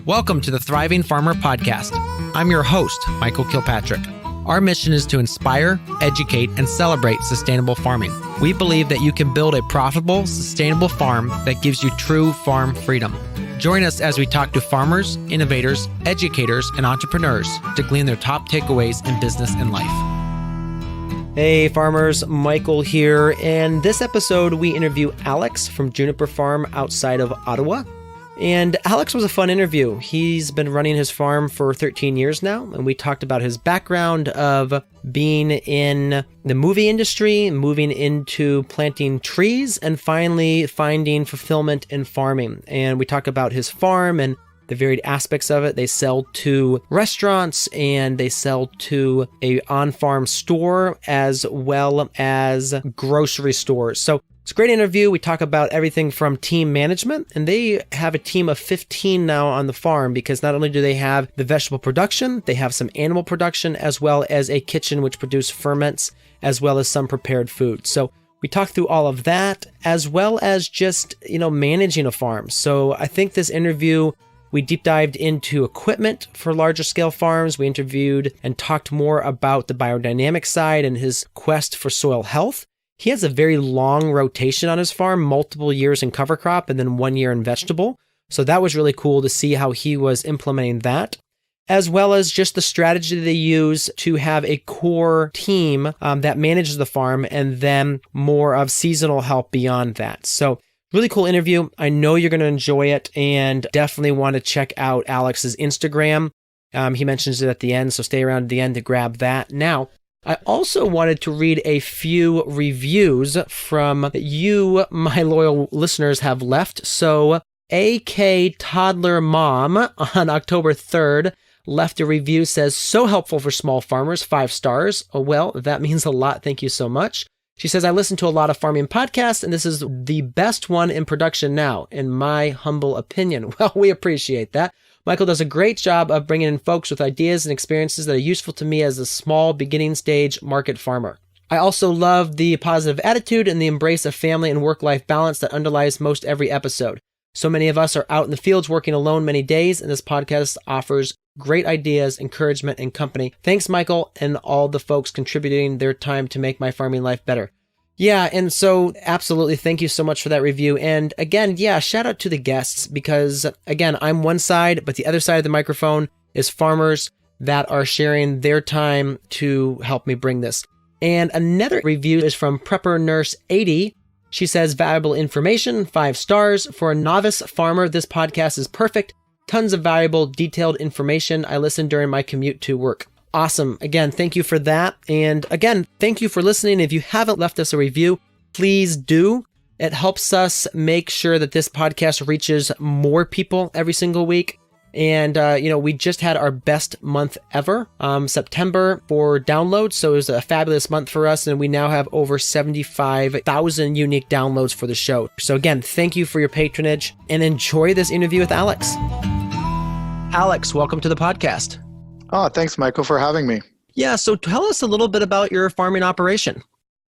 Welcome to the Thriving Farmer Podcast. I'm your host, Michael Kilpatrick. Our mission is to inspire, educate, and celebrate sustainable farming. We believe that you can build a profitable, sustainable farm that gives you true farm freedom. Join us as we talk to farmers, innovators, educators, and entrepreneurs to glean their top takeaways in business and life. Hey farmers, Michael here, and this episode we interview Alex from Juniper Farm outside of Ottawa. And Alex was a fun interview. He's been running his farm for 13 years now, and we talked about his background of being in the movie industry, moving into planting trees, and finally finding fulfillment in farming. And we talk about his farm and the varied aspects of it. They sell to restaurants and they sell to a on-farm store as well as grocery stores. So it's a great interview. We talk about everything from team management, and they have a team of 15 now on the farm because not only do they have the vegetable production, they have some animal production as well as a kitchen which produce ferments as well as some prepared food. So we talk through all of that as well as just, managing a farm. So I think this interview, we deep dived into equipment for larger scale farms. We interviewed and talked more about the biodynamic side and his quest for soil health. He has a very long rotation on his farm, multiple years in cover crop and then 1 year in vegetable. So that was really cool to see how he was implementing that, as well as just the strategy they use to have a core team that manages the farm and then more of seasonal help beyond that. So really cool interview. I know you're going to enjoy it and definitely want to check out Alex's Instagram. He mentions it at the end, so stay around at the end to grab that. Now, I also wanted to read a few reviews from you, my loyal listeners, have left. So AK Toddler Mom on October 3rd left a review, says, so helpful for small farmers, 5 stars. Oh, well, that means a lot. Thank you so much. She says, I listen to a lot of farming podcasts, and this is the best one in production now, in my humble opinion. Well, we appreciate that. Michael does a great job of bringing in folks with ideas and experiences that are useful to me as a small beginning stage market farmer. I also love the positive attitude and the embrace of family and work-life balance that underlies most every episode. So many of us are out in the fields working alone many days, and this podcast offers great ideas, encouragement, and company. Thanks, Michael, and all the folks contributing their time to make my farming life better. Yeah, and so absolutely, thank you so much for that review. And again, shout out to the guests because, again, I'm one side, but the other side of the microphone is farmers that are sharing their time to help me bring this. And another review is from Prepper Nurse 80. She says, valuable information, 5 stars. For a novice farmer, this podcast is perfect. Tons of valuable, detailed information. I listen during my commute to work. Awesome. Again, thank you for that. And again, thank you for listening. If you haven't left us a review, please do. It helps us make sure that this podcast reaches more people every single week. And, we just had our best month ever, September, for downloads. So it was a fabulous month for us. And we now have over 75,000 unique downloads for the show. So again, thank you for your patronage and enjoy this interview with Alex. Alex, welcome to the podcast. Oh, thanks, Michael, for having me. Yeah, so tell us a little bit about your farming operation.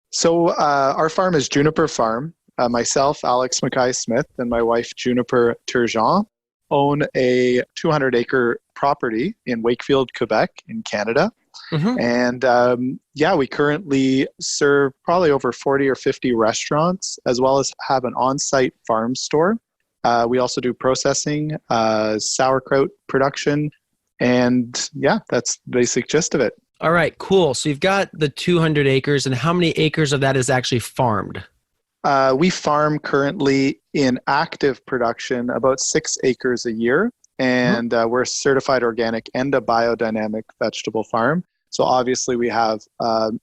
So our farm is Juniper Farm. Myself, Alex Mackay-Smith, and my wife, Juniper Turgeon, own a 200-acre property in Wakefield, Quebec, in Canada. Mm-hmm. And we currently serve probably over 40 or 50 restaurants, as well as have an on-site farm store. We also do processing, sauerkraut production, and that's the basic gist of it. All right, cool. So you've got the 200 acres, and how many acres of that is actually farmed? We farm currently in active production about 6 acres a year, and we're a certified organic and a biodynamic vegetable farm. So obviously we have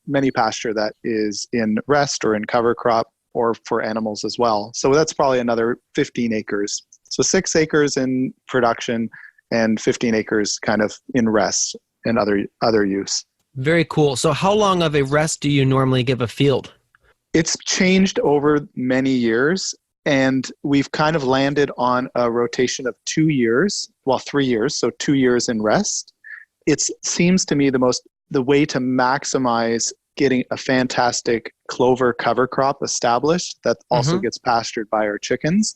many pasture that is in rest or in cover crop or for animals as well. So that's probably another 15 acres. So 6 acres in production and 15 acres kind of in rest and other use. Very cool. So how long of a rest do you normally give a field? It's changed over many years, and we've kind of landed on a rotation of 2 years, 3 years, so 2 years in rest. It seems to me the way to maximize getting a fantastic clover cover crop established that also gets pastured by our chickens.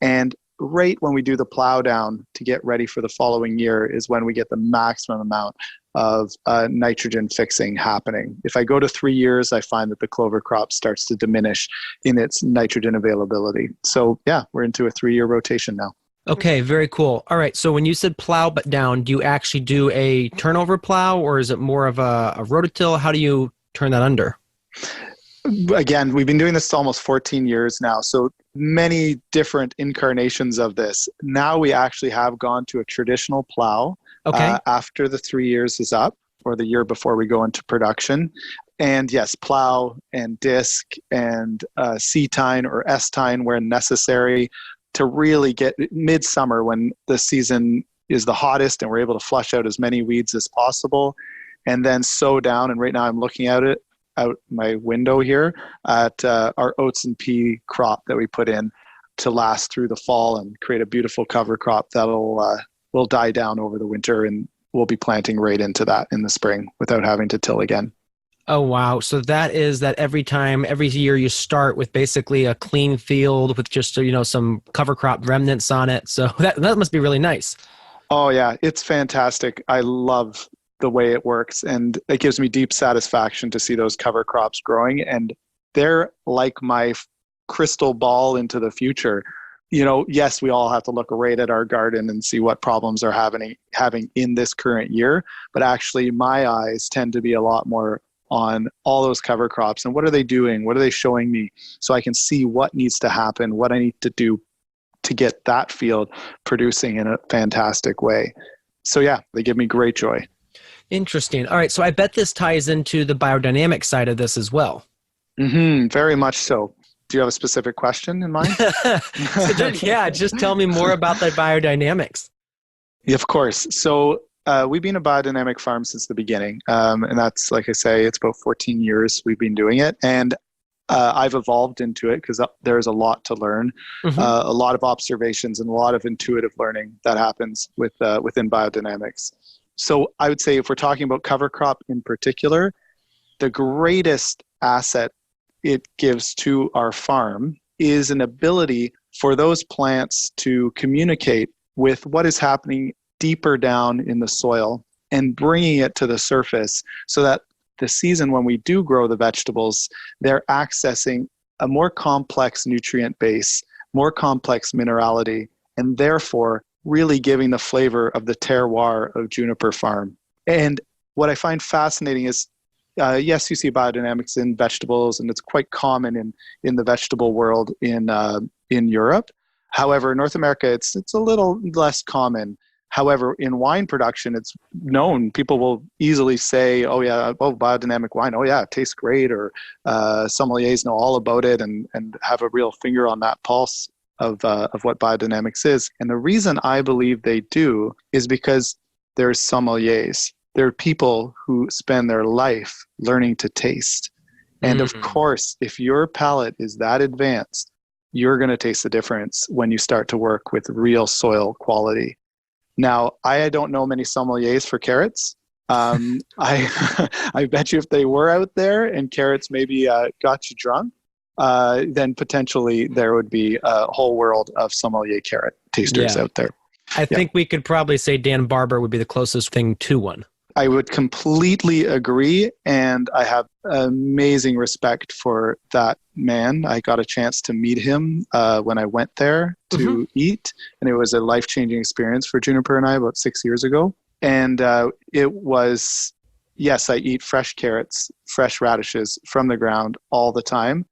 And right when we do the plow down to get ready for the following year is when we get the maximum amount of nitrogen fixing happening. If I go to 3 years, I find that the clover crop starts to diminish in its nitrogen availability. So yeah, we're into a 3-year rotation now. Okay, very cool. All right, so when you said plow but down, do you actually do a turnover plow, or is it more of a rototill? How do you turn that under? Again, we've been doing this almost 14 years now, so many different incarnations of this. Now we actually have gone to a traditional plow after the 3 years is up, or the year before we go into production. And yes, plow and disc and C-tine or S-tine where necessary to really get midsummer when the season is the hottest and we're able to flush out as many weeds as possible, and then sow down. And right now I'm looking at it out my window here at our oats and pea crop that we put in to last through the fall and create a beautiful cover crop that'll will die down over the winter, and we'll be planting right into that in the spring without having to till again. Oh, wow. So that is that every year you start with basically a clean field with just, some cover crop remnants on it. So that must be really nice. Oh yeah, it's fantastic. I love the way it works, and it gives me deep satisfaction to see those cover crops growing, and they're like my crystal ball into the future. Yes, we all have to look right at our garden and see what problems are having in this current year, but actually my eyes tend to be a lot more on all those cover crops and what are they doing? What are they showing me? So I can see what needs to happen, what I need to do to get that field producing in a fantastic way. So yeah, they give me great joy. Interesting. All right. So I bet this ties into the biodynamic side of this as well. Very much so. Do you have a specific question in mind? Just tell me more about the biodynamics. Yeah, of course. So we've been a biodynamic farm since the beginning. And that's, like I say, it's about 14 years we've been doing it. And I've evolved into it because there's a lot to learn, a lot of observations and a lot of intuitive learning that happens within biodynamics. So I would say if we're talking about cover crop in particular, the greatest asset it gives to our farm is an ability for those plants to communicate with what is happening deeper down in the soil and bringing it to the surface so that the season when we do grow the vegetables, they're accessing a more complex nutrient base, more complex minerality, and therefore really giving the flavor of the terroir of Juniper Farm. And what I find fascinating is, yes, you see biodynamics in vegetables, and it's quite common in the vegetable world in Europe. However, in North America, it's a little less common. However, in wine production, it's known. People will easily say, biodynamic wine, it tastes great, or someliers know all about it and have a real finger on that pulse of what biodynamics is. And the reason I believe they do is because there's sommeliers. There are people who spend their life learning to taste. And of course, if your palate is that advanced, you're going to taste the difference when you start to work with real soil quality. Now, I don't know many sommeliers for carrots. I bet you if they were out there and carrots maybe got you drunk, then potentially there would be a whole world of sommelier carrot tasters out there. I think we could probably say Dan Barber would be the closest thing to one. I would completely agree, and I have amazing respect for that man. I got a chance to meet him when I went there to eat, and it was a life-changing experience for Juniper and I about 6 years ago. And it was, yes, I eat fresh carrots, fresh radishes from the ground all the time.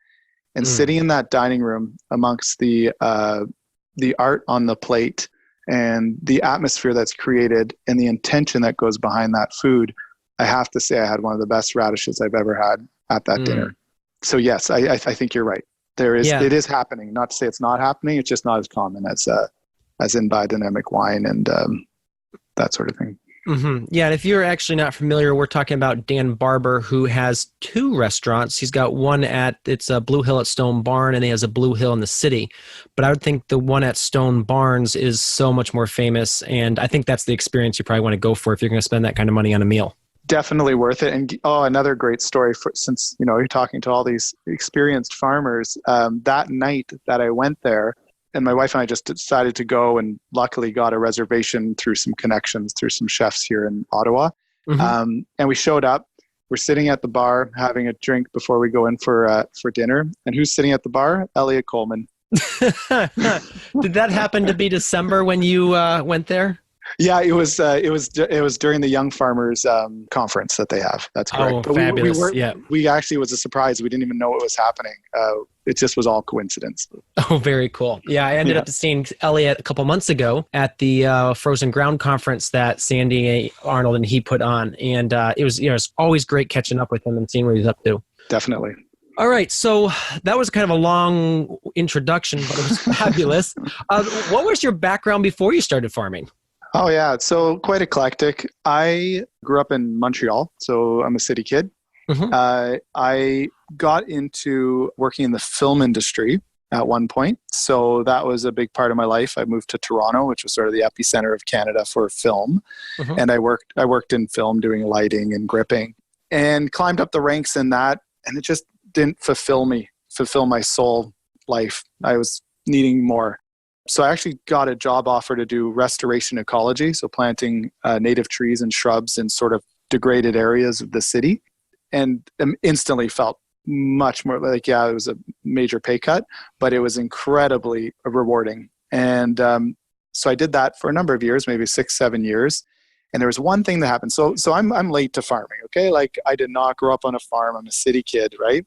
And sitting in that dining room amongst the art on the plate and the atmosphere that's created and the intention that goes behind that food, I have to say I had one of the best radishes I've ever had at that dinner. So yes, I think you're right. It is happening. Not to say it's not happening. It's just not as common as in biodynamic wine and that sort of thing. Yeah, and if you're actually not familiar, we're talking about Dan Barber, who has 2 restaurants. He's got one it's a Blue Hill at Stone Barn, and he has a Blue Hill in the city. But I would think the one at Stone Barns is so much more famous, and I think that's the experience you probably want to go for if you're going to spend that kind of money on a meal. Definitely worth it. And another great story, since you're talking to all these experienced farmers. That night that I went there, And my wife and I just decided to go, and luckily got a reservation through some connections, through some chefs here in Ottawa. And we showed up. We're sitting at the bar having a drink before we go in for dinner. And who's sitting at the bar? Elliot Coleman. Did that happen to be December when you went there? Yeah, it was during the Young Farmers conference that they have. That's correct. Oh, but fabulous! We actually, it was a surprise. We didn't even know it was happening. It just was all coincidence. Oh, very cool. Yeah, I ended up seeing Elliot a couple months ago at the Frozen Ground conference that Sandy Arnold and he put on, and it was always great catching up with him and seeing what he's up to. Definitely. All right, so that was kind of a long introduction, but it was fabulous. What was your background before you started farming? Oh, yeah. So quite eclectic. I grew up in Montreal, so I'm a city kid. I got into working in the film industry at one point. So that was a big part of my life. I moved to Toronto, which was sort of the epicenter of Canada for film. And I worked in film doing lighting and gripping, and climbed up the ranks in that. And it just didn't fulfill my soul life. I was needing more. So I actually got a job offer to do restoration ecology, so planting native trees and shrubs in sort of degraded areas of the city, and instantly felt much more like, it was a major pay cut, but it was incredibly rewarding. And so I did that for a number of years, maybe 6-7 years. And there was one thing that happened. So I'm late to farming, okay? Like, I did not grow up on a farm. I'm a city kid, right?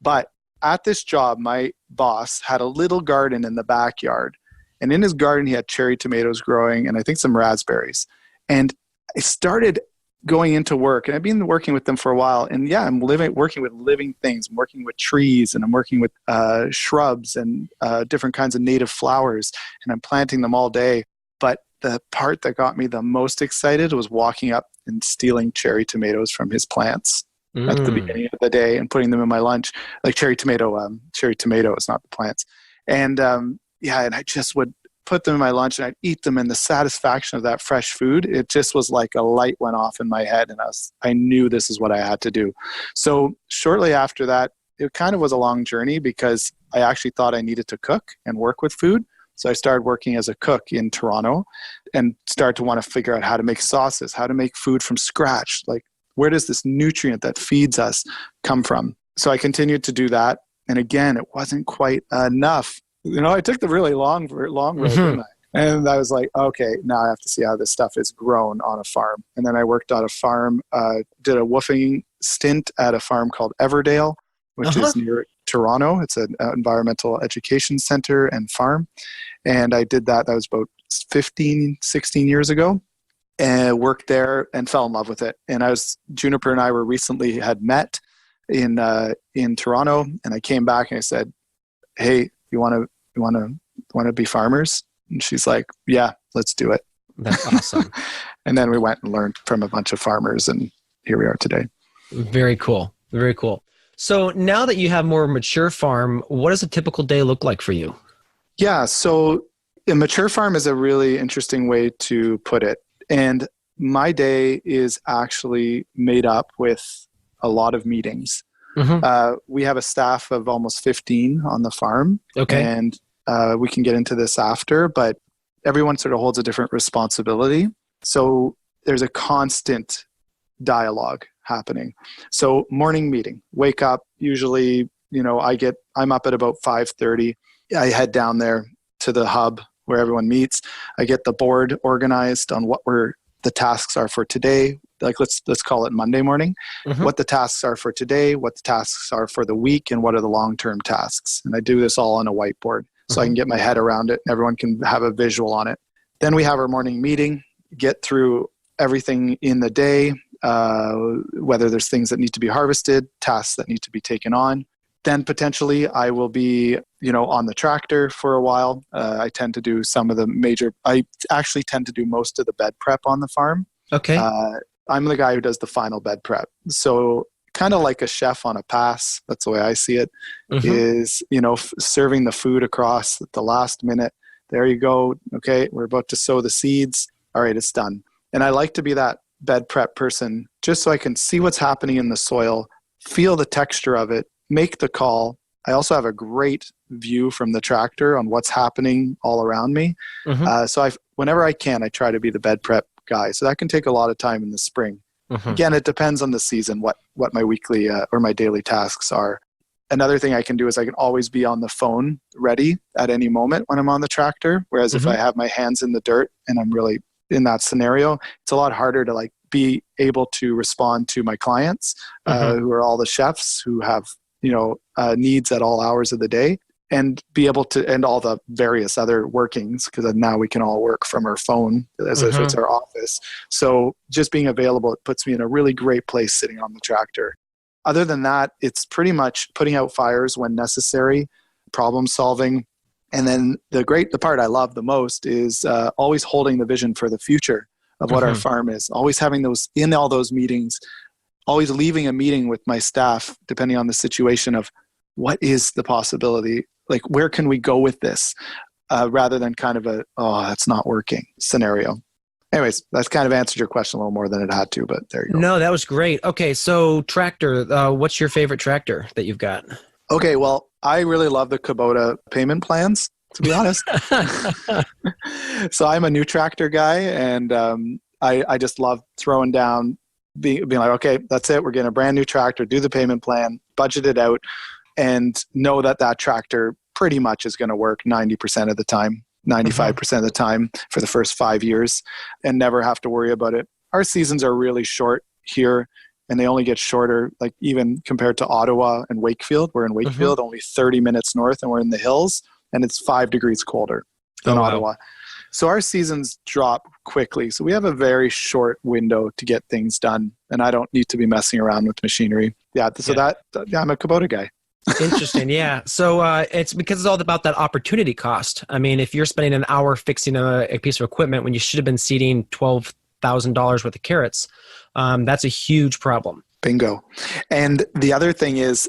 But at this job, my boss had a little garden in the backyard. And in his garden, he had cherry tomatoes growing and I think some raspberries. And I started going into work, and I've been working with them for a while. And I'm working with living things. I'm working with trees, and I'm working with shrubs and different kinds of native flowers. And I'm planting them all day. But the part that got me the most excited was walking up and stealing cherry tomatoes from his plants at the beginning of the day and putting them in my lunch, like cherry tomatoes, not the plants. And and I just would put them in my lunch and I'd eat them, and the satisfaction of that fresh food, it just was like a light went off in my head, and I knew this is what I had to do. So shortly after that, it kind of was a long journey because I actually thought I needed to cook and work with food. So I started working as a cook in Toronto and started to want to figure out how to make sauces, how to make food from scratch. Like, where does this nutrient that feeds us come from? So I continued to do that. And again, it wasn't quite enough. I took the really long road, didn't I? And I was like, okay, now I have to see how this stuff is grown on a farm. And then I worked on a farm, did a woofing stint at a farm called Everdale, which is near Toronto. It's an environmental education center and farm. And I did that. That was about 16 years ago, and worked there and fell in love with it. And Juniper and I had met in Toronto, and I came back and I said, hey, you want to be farmers? And she's like, yeah, let's do it. That's awesome. And then we went and learned from a bunch of farmers, and here we are today. Very cool. Very cool. So now that you have more mature farm, what does a typical day look like for you? Yeah. So a mature farm is a really interesting way to put it. And my day is actually made up with a lot of meetings. We have a staff of almost 15 on the farm. Okay. And we can get into this after, but everyone sort of holds a different responsibility. So there's a constant dialogue happening. So morning meeting, wake up, usually, I'm up at about 5:30. I head down there to the hub where everyone meets. I get the board organized on what the tasks are for today. Like let's call it Monday morning, what the tasks are for today, what the tasks are for the week, and what are the long-term tasks. And I do this all on a whiteboard so I can get my head around it and everyone can have a visual on it. Then we have our morning meeting, get through everything in the day, whether there's things that need to be harvested, tasks that need to be taken on. Then potentially I will be, on the tractor for a while. I tend to do I actually tend to do most of the bed prep on the farm. Okay. I'm the guy who does the final bed prep. So kind of like a chef on a pass, that's the way I see it, is, serving the food across at the last minute. There you go. Okay, we're about to sow the seeds. All right, it's done. And I like to be that bed prep person just so I can see what's happening in the soil, feel the texture of it, make the call, I also have a great view from the tractor on what's happening all around me. So whenever I can, I try to be the bed prep guy. So that can take a lot of time in the spring. Again, it depends on the season, what my weekly or my daily tasks are. Another thing I can do is I can always be on the phone ready at any moment when I'm on the tractor. Whereas if I have my hands in the dirt and I'm really in that scenario, it's a lot harder to like be able to respond to my clients who are all the chefs who have, needs at all hours of the day, and be able to, and all the various other workings, because now we can all work from our phone as if it's our office. So just being available, it puts me in a really great place sitting on the tractor. Other than that, it's pretty much putting out fires when necessary, problem solving. And then the part I love the most is always holding the vision for the future of what our farm is, always having those in all those meetings, always leaving a meeting with my staff, depending on the situation, of what is the possibility, like where can we go with this, rather than kind of that's not working scenario. Anyways, that's kind of answered your question a little more than it had to, but there you go. No, that was great. Okay, so tractor, what's your favorite tractor that you've got? Okay, well, I really love the Kubota payment plans, to be honest. So I'm a new tractor guy, and I just love throwing down, being like, okay, that's it. We're getting a brand new tractor, do the payment plan, budget it out, and know that tractor pretty much is going to work 90% of the time, 95% of the time for the first 5 years, and never have to worry about it. Our seasons are really short here, and they only get shorter, like even compared to Ottawa and Wakefield. We're in Wakefield, only 30 minutes north, and we're in the hills, and it's 5 degrees colder than Ottawa. So our seasons drop quickly. So we have a very short window to get things done, and I don't need to be messing around with machinery. I'm a Kubota guy. Interesting. Yeah. So it's because it's all about that opportunity cost. I mean, if you're spending an hour fixing a piece of equipment when you should have been seeding $12,000 worth of carrots, that's a huge problem. Bingo. And the other thing is,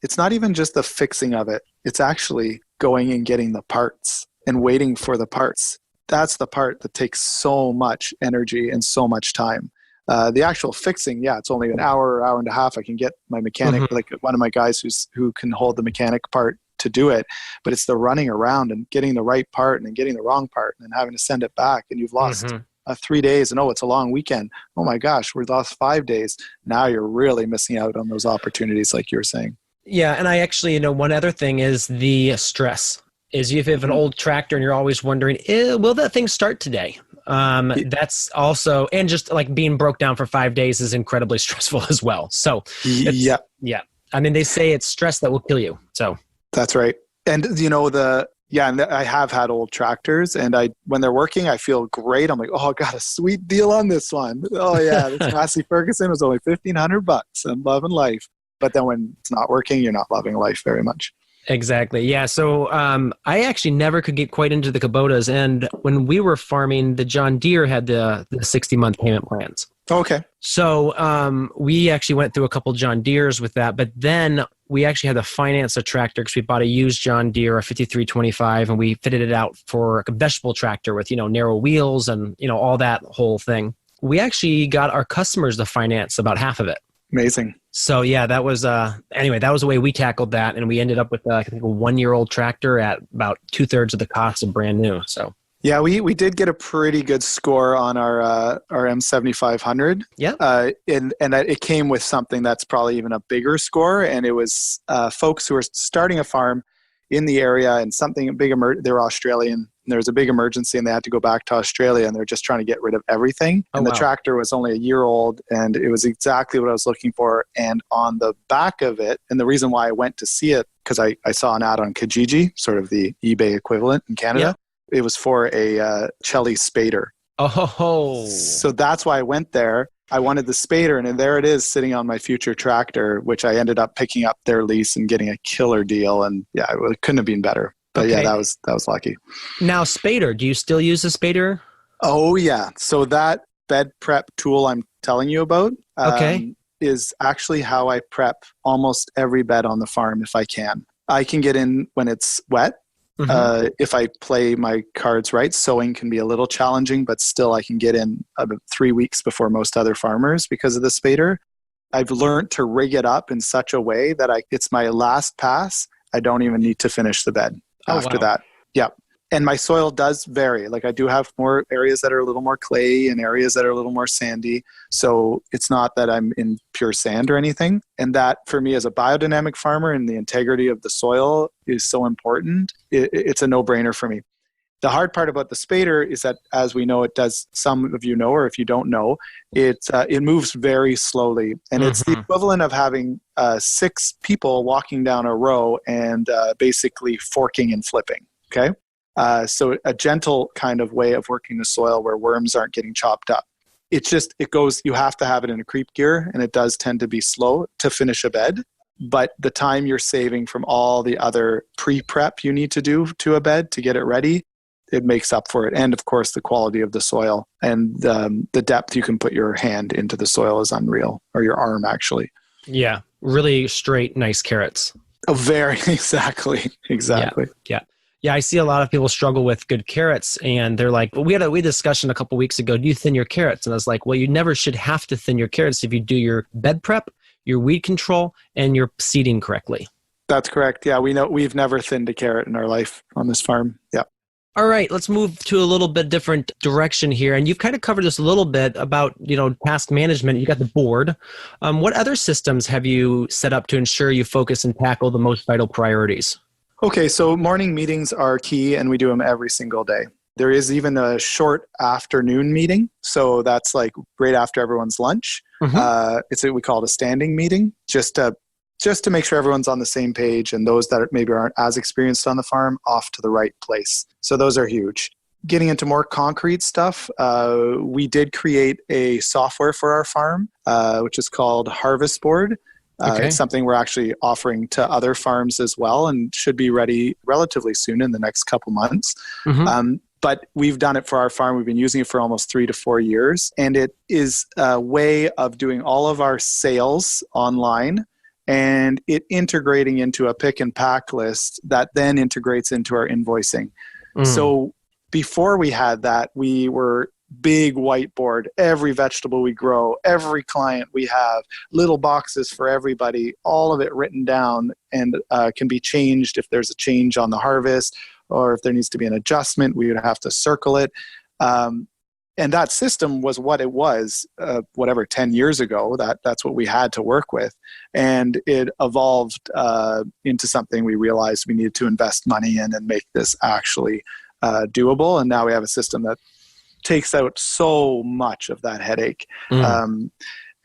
it's not even just the fixing of it. It's actually going and getting the parts and waiting for the parts. That's the part that takes so much energy and so much time. The actual fixing, it's only an hour and a half. I can get my mechanic, like one of my guys who can hold the mechanic part to do it. But it's the running around and getting the right part and then getting the wrong part and then having to send it back. And you've lost 3 days, and it's a long weekend. Oh my gosh, we lost 5 days. Now you're really missing out on those opportunities, like you were saying. Yeah, and I actually, one other thing is the stress. Is if you have an old tractor and you're always wondering, will that thing start today? That's also, and just like being broke down for 5 days is incredibly stressful as well. So yeah. I mean, they say it's stress that will kill you. So that's right. And and I have had old tractors, and when they're working, I feel great. I'm like, I got a sweet deal on this one. Oh yeah, this Massey Ferguson was only $1,500. I'm loving life. But then when it's not working, you're not loving life very much. Exactly. Yeah. So I actually never could get quite into the Kubotas. And when we were farming, the John Deere had the 60-month payment plans. Okay. So we actually went through a couple John Deeres with that. But then we actually had to finance a tractor because we bought a used John Deere, a 5325, and we fitted it out for a vegetable tractor with, narrow wheels and, all that whole thing. We actually got our customers to finance about half of it. Amazing. So yeah, that was anyway, that was the way we tackled that, and we ended up with I think a 1-year-old tractor at about 2/3 of the cost of brand new. So yeah, we did get a pretty good score on our M7500. Yeah, and it came with something that's probably even a bigger score, and it was folks who are starting a farm in the area, and they were Australian. There was a big emergency and they had to go back to Australia, and they're just trying to get rid of everything. And the tractor was only a year old, and it was exactly what I was looking for. And on the back of it, and the reason why I went to see it, because I saw an ad on Kijiji, sort of the eBay equivalent in Canada. Yeah. It was for a Chelly spader. Oh. So that's why I went there. I wanted the spader, and there it is sitting on my future tractor, which I ended up picking up their lease and getting a killer deal. And yeah, it couldn't have been better. But yeah, that was lucky. Now, spader, do you still use a spader? Oh yeah. So that bed prep tool I'm telling you about is actually how I prep almost every bed on the farm if I can. I can get in when it's wet. If I play my cards right. Sowing can be a little challenging, but still I can get in about 3 weeks before most other farmers because of the spader. I've learned to rig it up in such a way that it's my last pass. I don't even need to finish the bed after that. Yeah. And my soil does vary. Like I do have more areas that are a little more clay and areas that are a little more sandy. So it's not that I'm in pure sand or anything. And that for me as a biodynamic farmer and the integrity of the soil is so important. It's a no-brainer for me. The hard part about the spader is that, as we know, it does, some of you know, or if you don't know, it moves very slowly. And it's the equivalent of having 6 people walking down a row and basically forking and flipping, okay? So a gentle kind of way of working the soil where worms aren't getting chopped up. It goes, you have to have it in a creep gear, and it does tend to be slow to finish a bed. But the time you're saving from all the other pre-prep you need to do to a bed to get it ready, it makes up for it. And of course, the quality of the soil and the depth you can put your hand into the soil is unreal, or your arm actually. Yeah, really straight, nice carrots. Oh, very, exactly. Yeah, I see a lot of people struggle with good carrots, and they're like, well, we had a discussion a couple weeks ago, do you thin your carrots? And I was like, well, you never should have to thin your carrots if you do your bed prep, your weed control, and your seeding correctly. That's correct. Yeah, we know we've never thinned a carrot in our life on this farm. Yeah. All right, let's move to a little bit different direction here. And you've kind of covered this a little bit about, task management. You got the board. What other systems have you set up to ensure you focus and tackle the most vital priorities? Okay, so morning meetings are key, and we do them every single day. There is even a short afternoon meeting. So that's like right after everyone's lunch. We call it a standing meeting, just to make sure everyone's on the same page and those that maybe aren't as experienced on the farm off to the right place. So those are huge. Getting into more concrete stuff, we did create a software for our farm, which is called Harvest Board. It's something we're actually offering to other farms as well and should be ready relatively soon in the next couple months. But we've done it for our farm. We've been using it for almost 3 to 4 years. And it is a way of doing all of our sales online and it integrating into a pick and pack list that then integrates into our invoicing. So before we had that, we were big whiteboard, every vegetable we grow, every client we have, little boxes for everybody, all of it written down and can be changed if there's a change on the harvest or if there needs to be an adjustment, we would have to circle it. And that system was what it was, 10 years ago. That's what we had to work with. And it evolved into something we realized we needed to invest money in and make this actually doable. And now we have a system that takes out so much of that headache.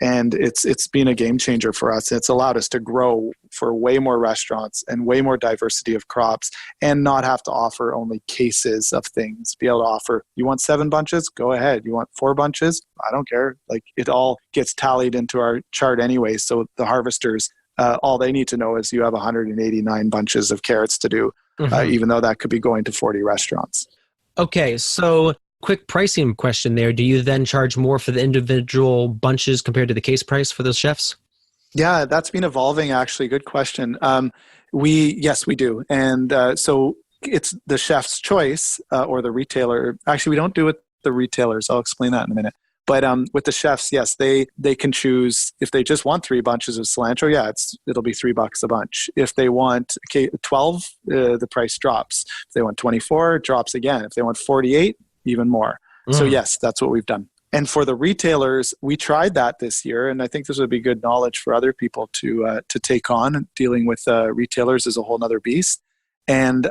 And it's been a game changer for us. It's allowed us to grow for way more restaurants and way more diversity of crops and not have to offer only cases of things. Be able to offer, you want 7 bunches? Go ahead. You want 4 bunches? I don't care. Like it all gets tallied into our chart anyway. So the harvesters, all they need to know is you have 189 bunches of carrots to do, even though that could be going to 40 restaurants. Okay, so quick pricing question there. Do you then charge more for the individual bunches compared to the case price for those chefs? Yeah, that's been evolving actually. Good question. Yes, we do. And so it's the chef's choice or the retailer. Actually, we don't do it the retailers. I'll explain that in a minute. But with the chefs, yes, they can choose if they just want 3 bunches of cilantro. Yeah, it'll be $3 a bunch. If they want 12, the price drops. If they want 24, it drops again. If they want 48, even more. So yes, that's what we've done. And for the retailers, we tried that this year, and I think this would be good knowledge for other people to take on. Dealing with retailers is a whole nother beast, and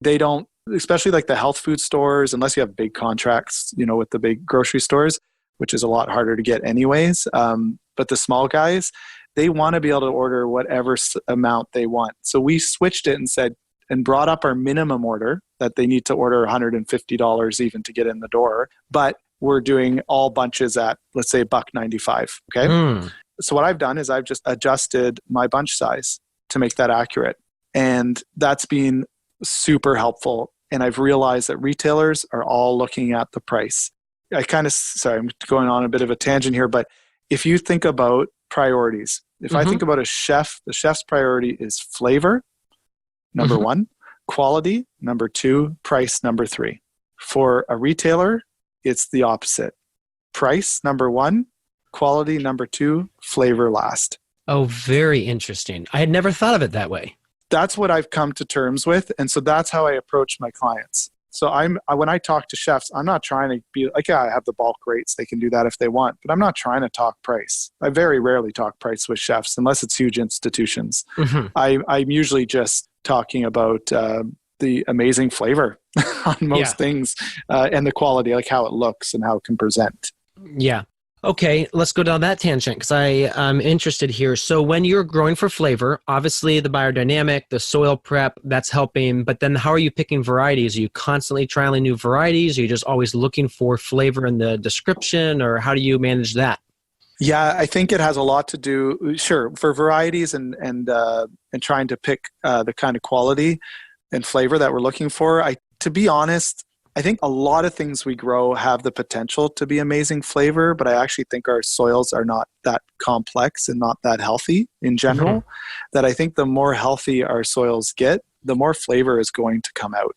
they don't, especially like the health food stores, unless you have big contracts, with the big grocery stores, which is a lot harder to get anyways. But the small guys, they want to be able to order whatever amount they want. So we switched it and said, and brought up our minimum order that they need to order $150 even to get in the door. But we're doing all bunches at, let's say, $1.95. Okay. So what I've done is I've just adjusted my bunch size to make that accurate. And that's been super helpful. And I've realized that retailers are all looking at the price. Sorry, I'm going on a bit of a tangent here, but if you think about priorities, if I think about a chef, the chef's priority is flavor, number 1, quality, number 2, price, number 3. For a retailer, it's the opposite. Price, number 1, quality number 2, flavor last. Oh, very interesting. I had never thought of it that way. That's what I've come to terms with. And so that's how I approach my clients. So when I talk to chefs, I'm not trying to be like, yeah, I have the bulk rates. They can do that if they want, but I'm not trying to talk price. I very rarely talk price with chefs unless it's huge institutions. Mm-hmm. I'm usually just talking about the amazing flavor on most things and the quality, like how it looks and how it can present. Yeah. Okay, let's go down that tangent because I'm interested here. So when you're growing for flavor, obviously the biodynamic, the soil prep, that's helping. But then how are you picking varieties? Are you constantly trialing new varieties? Are you just always looking for flavor in the description, or how do you manage that? Yeah, I think it has a lot to do, sure, for varieties and trying to pick the kind of quality and flavor that we're looking for. To be honest, I think a lot of things we grow have the potential to be amazing flavor, but I actually think our soils are not that complex and not that healthy in general. Mm-hmm. That I think the more healthy our soils get, the more flavor is going to come out.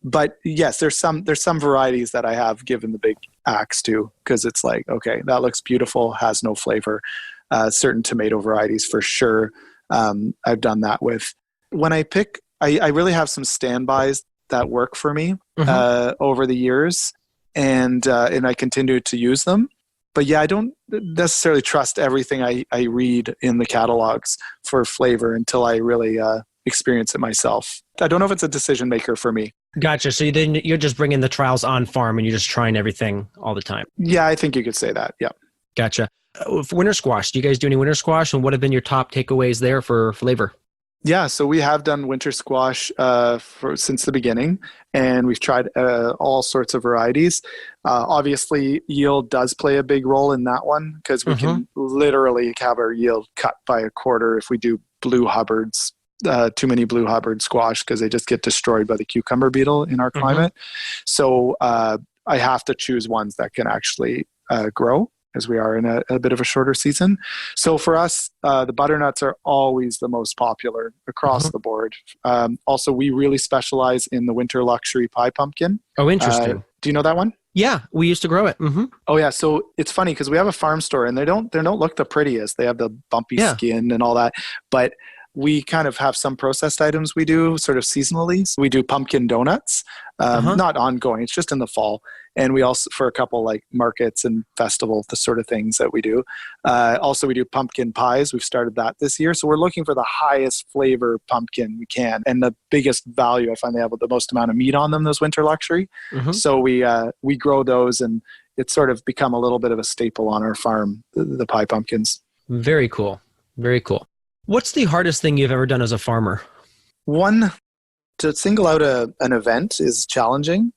But yes, there's some varieties that I have given the big axe to, because it's like, okay, that looks beautiful, has no flavor. Certain tomato varieties for sure. I've done that with. When I pick, I really have some standbys that work for me over the years, and I continue to use them. But yeah, I don't necessarily trust everything I read in the catalogs for flavor until I really experience it myself. I don't know if it's a decision maker for me. Gotcha. So then you're just bringing the trials on farm and you're just trying everything all the time. Yeah, I think you could say that. Yeah. Gotcha. For winter squash, do you guys do any winter squash, and what have been your top takeaways there for flavor? Yeah, so we have done winter squash since the beginning, and we've tried all sorts of varieties. Obviously, yield does play a big role in that one, because we can literally have our yield cut by a quarter if we do blue Hubbards, too many blue Hubbard squash, because they just get destroyed by the cucumber beetle in our climate. So I have to choose ones that can actually grow, as we are in a bit of a shorter season. So for us, the butternuts are always the most popular across the board. Also, we really specialize in the winter luxury pie pumpkin. Oh, interesting. Do you know that one? Yeah, we used to grow it. Mm-hmm. Oh yeah, so it's funny because we have a farm store, and they don't look the prettiest. They have the bumpy skin and all that, but we kind of have some processed items we do sort of seasonally. So we do pumpkin donuts, not ongoing. It's just in the fall. And we also, for a couple like markets and festivals, the sort of things that we do. Also, we do pumpkin pies. We've started that this year. So we're looking for the highest flavor pumpkin we can. And the biggest value, I find they have the most amount of meat on them, those winter luxury. So we grow those, and it's sort of become a little bit of a staple on our farm, the pie pumpkins. Very cool. Very cool. What's the hardest thing you've ever done as a farmer? One, to single out an event is challenging.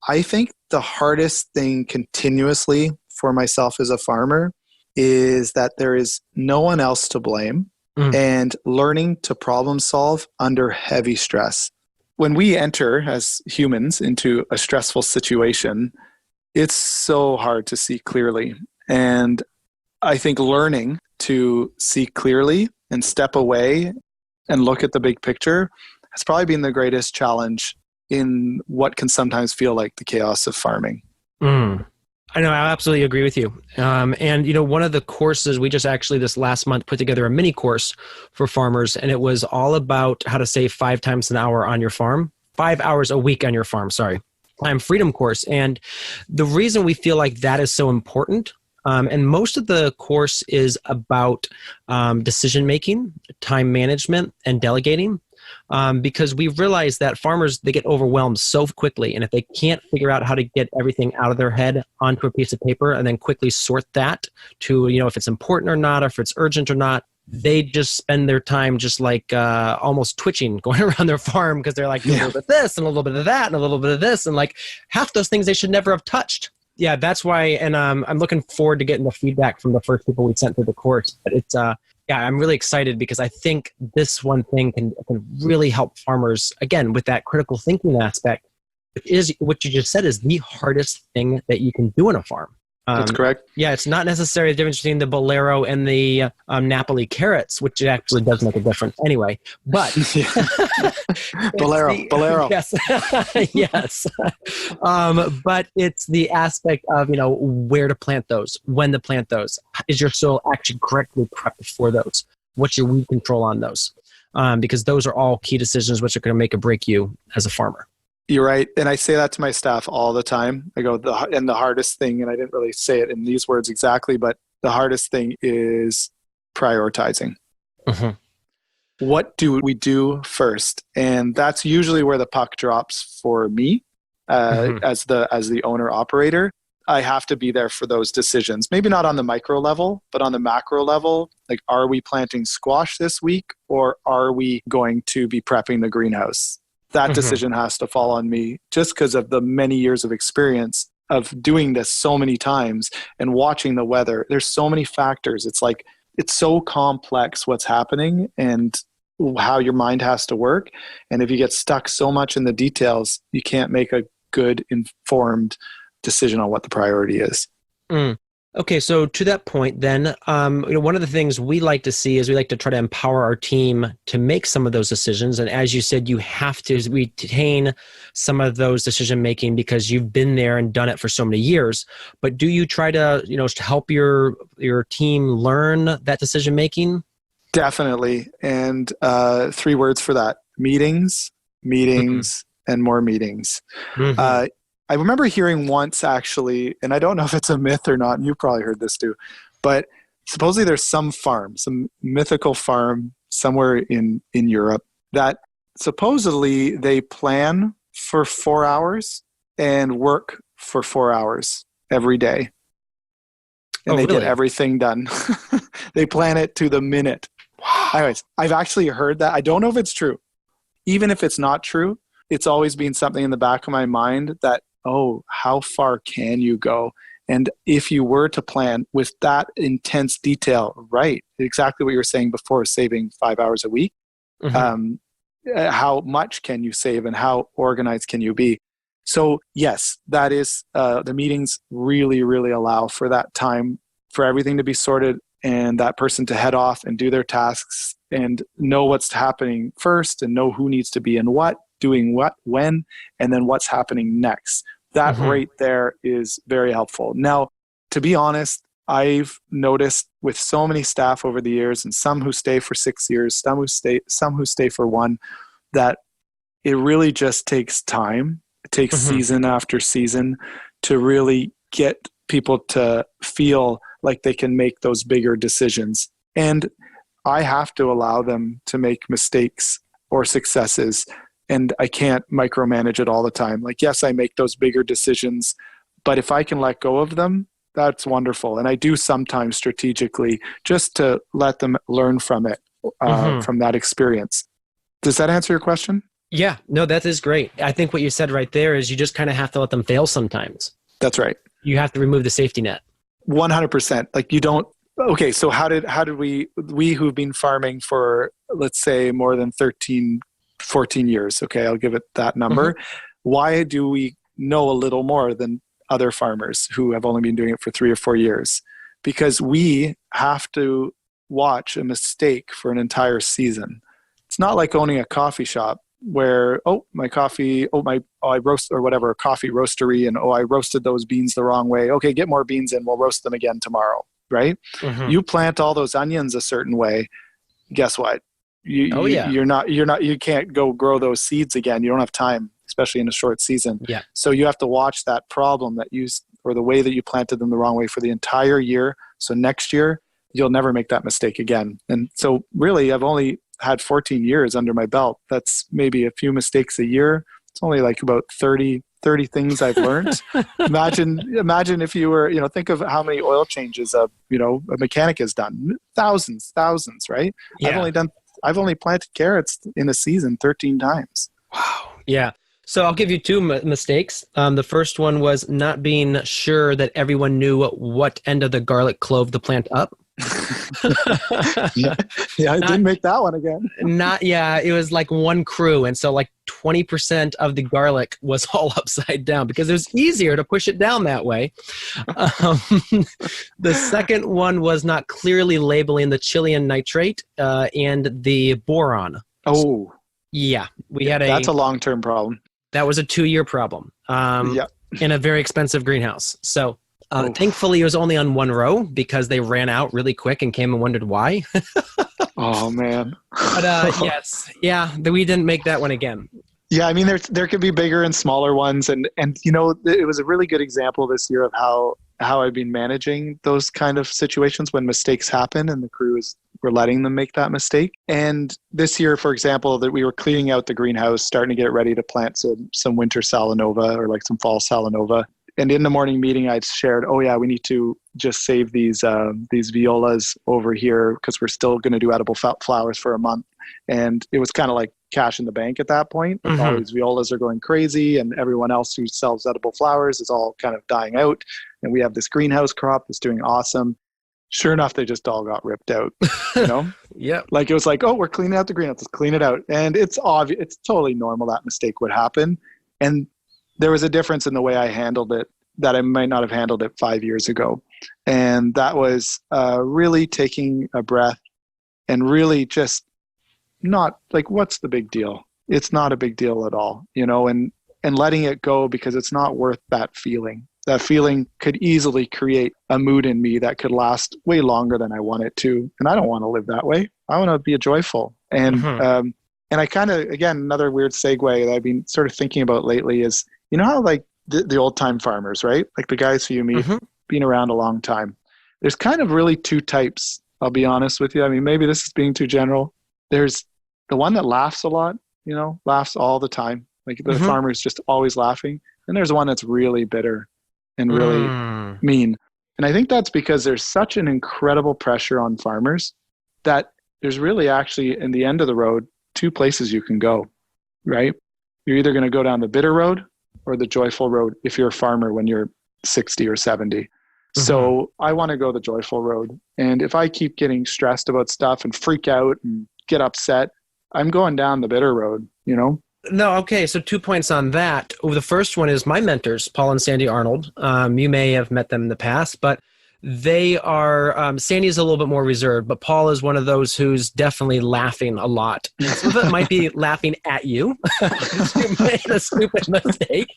I think the hardest thing continuously for myself as a farmer is that there is no one else to blame, and learning to problem solve under heavy stress. When we enter as humans into a stressful situation, it's so hard to see clearly. And I think learning to see clearly and step away and look at the big picture has probably been the greatest challenge in what can sometimes feel like the chaos of farming. I know, I absolutely agree with you. And, you know, one of the courses, we just actually this last month put together a mini course for farmers, and it was all about how to save 5 times an hour on your farm, 5 hours a week on your farm, time freedom course. And the reason we feel like that is so important, and most of the course is about decision-making, time management, and delegating. Because we've realized that farmers, they get overwhelmed so quickly. And if they can't figure out how to get everything out of their head onto a piece of paper and then quickly sort that to, you know, if it's important or not, or if it's urgent or not, they just spend their time just like almost twitching, going around their farm because they're like, a little bit of this and a little bit of that and a little bit of this. And like half those things they should never have touched. Yeah, that's why. And I'm looking forward to getting the feedback from the first people we sent through the course. But it's, I'm really excited because I think this one thing can really help farmers, again, with that critical thinking aspect, which is what you just said is the hardest thing that you can do on a farm. That's correct. Yeah, it's not necessarily the difference between the Bolero and the Napoli carrots, which actually does make a difference anyway. But Bolero. Yes, yes. But it's the aspect of where to plant those, when to plant those. Is your soil actually correctly prepped for those? What's your weed control on those? Because those are all key decisions which are going to make or break you as a farmer. You're right. And I say that to my staff all the time. I go, the hardest thing, and I didn't really say it in these words exactly, but the hardest thing is prioritizing. Mm-hmm. What do we do first? And that's usually where the puck drops for me as the owner operator. I have to be there for those decisions. Maybe not on the micro level, but on the macro level. Like, are we planting squash this week, or are we going to be prepping the greenhouse? That decision has to fall on me, just because of the many years of experience of doing this so many times and watching the weather. There's so many factors. It's like, it's so complex what's happening and how your mind has to work. And if you get stuck so much in the details, you can't make a good, informed decision on what the priority is. Okay, so to that point then, one of the things we like to see is we like to try to empower our team to make some of those decisions. And as you said, you have to retain some of those decision making because you've been there and done it for so many years. But do you try to, to help your team learn that decision making? Definitely. And 3 words for that: meetings, and more meetings. I remember hearing once, actually, and I don't know if it's a myth or not, and you probably heard this too, but supposedly there's some mythical farm somewhere in Europe that supposedly they plan for 4 hours and work for 4 hours every day. And they get everything done. They plan it to the minute. Wow. Anyways, I've actually heard that. I don't know if it's true. Even if it's not true, it's always been something in the back of my mind that, oh, how far can you go? And if you were to plan with that intense detail, right, exactly what you were saying before, saving 5 hours a week, how much can you save and how organized can you be? So yes, that is, the meetings really, really allow for that time for everything to be sorted and that person to head off and do their tasks and know what's happening first and know who needs to be in what, doing what, when, and then what's happening next. That right there is very helpful. Now, to be honest, I've noticed with so many staff over the years, and some who stay for 6 years, some who stay for 1, that it really just takes time. It takes season after season to really get people to feel like they can make those bigger decisions. And I have to allow them to make mistakes or successes. And I can't micromanage it all the time. Like, yes, I make those bigger decisions, but if I can let go of them, that's wonderful. And I do sometimes strategically just to let them learn from it, from that experience. Does that answer your question? Yeah, no, that is great. I think what you said right there is you just kind of have to let them fail sometimes. That's right. You have to remove the safety net. 100%. Like, you don't, okay, so how did we who've been farming for, let's say, more than 14 years, okay, I'll give it that number. Why do we know a little more than other farmers who have only been doing it for 3 or 4 years? Because we have to watch a mistake for an entire season. It's not like owning a coffee shop where, my coffee, I roast, or whatever, a coffee roastery, and I roasted those beans the wrong way. Okay, get more beans in, we'll roast them again tomorrow, right? You plant all those onions a certain way, guess what? You can't go grow those seeds again. You don't have time, especially in a short season. Yeah. So you have to watch that problem or the way that you planted them the wrong way for the entire year. So next year, you'll never make that mistake again. And so really, I've only had 14 years under my belt. That's maybe a few mistakes a year. It's only like about 30 things I've learned. Imagine if you were, think of how many oil changes a mechanic has done. Thousands, right? Yeah. I've only planted carrots in a season 13 times. Wow. Yeah. So I'll give you 2 mistakes. The first one was not being sure that everyone knew what end of the garlic clove to plant up. Yeah, I didn't make that one again. It was like one crew. And so like 20% of the garlic was all upside down because it was easier to push it down that way. The second one was not clearly labeling the Chilean nitrate and the boron. Oh, yeah. That's a long-term problem. That was a 2-year problem in a very expensive greenhouse. So thankfully, it was only on one row because they ran out really quick and came and wondered why. Oh, man. But we didn't make that one again. Yeah, I mean, there could be bigger and smaller ones. And you know, it was a really good example this year of how I've been managing those kind of situations when mistakes happen and the crews were letting them make that mistake. And this year, for example, that we were cleaning out the greenhouse, starting to get ready to plant some winter salanova or like some fall salanova. And in the morning meeting, I shared, we need to just save these violas over here because we're still going to do edible flowers for a month. And it was kind of like cash in the bank at that point. Mm-hmm. All these violas are going crazy and everyone else who sells edible flowers is all kind of dying out. And we have this greenhouse crop that's doing awesome. Sure enough, they just all got ripped out, you know? Yeah. Like it was like, we're cleaning out the greenhouse, let's clean it out. And it's obvious, it's totally normal that mistake would happen. And there was a difference in the way I handled it that I might not have handled it 5 years ago. And that was really taking a breath and really just not like, what's the big deal? It's not a big deal at all, you know, and letting it go because it's not worth that feeling. That feeling could easily create a mood in me that could last way longer than I want it to. And I don't want to live that way. I want to be joyful. And, and I kind of, again, another weird segue that I've been sort of thinking about lately is, you know how like the old time farmers, right? Like the guys who you meet, been around a long time. There's kind of really two types, I'll be honest with you. I mean, maybe this is being too general. There's the one that laughs a lot, you know, laughs all the time. Like the farmer is just always laughing. And there's one that's really bitter and really mean. And I think that's because there's such an incredible pressure on farmers that there's really actually in the end of the road, two places you can go, right? You're either going to go down the bitter road or the joyful road if you're a farmer when you're 60 or 70. So I want to go the joyful road. And if I keep getting stressed about stuff and freak out and get upset, I'm going down the bitter road, you know? No, okay. So 2 points on that. The first one is my mentors, Paul and Sandy Arnold. You may have met them in the past, but they are, Sandy is a little bit more reserved, but Paul is one of those who's definitely laughing a lot. And some of it might be laughing at you. You made a stupid mistake.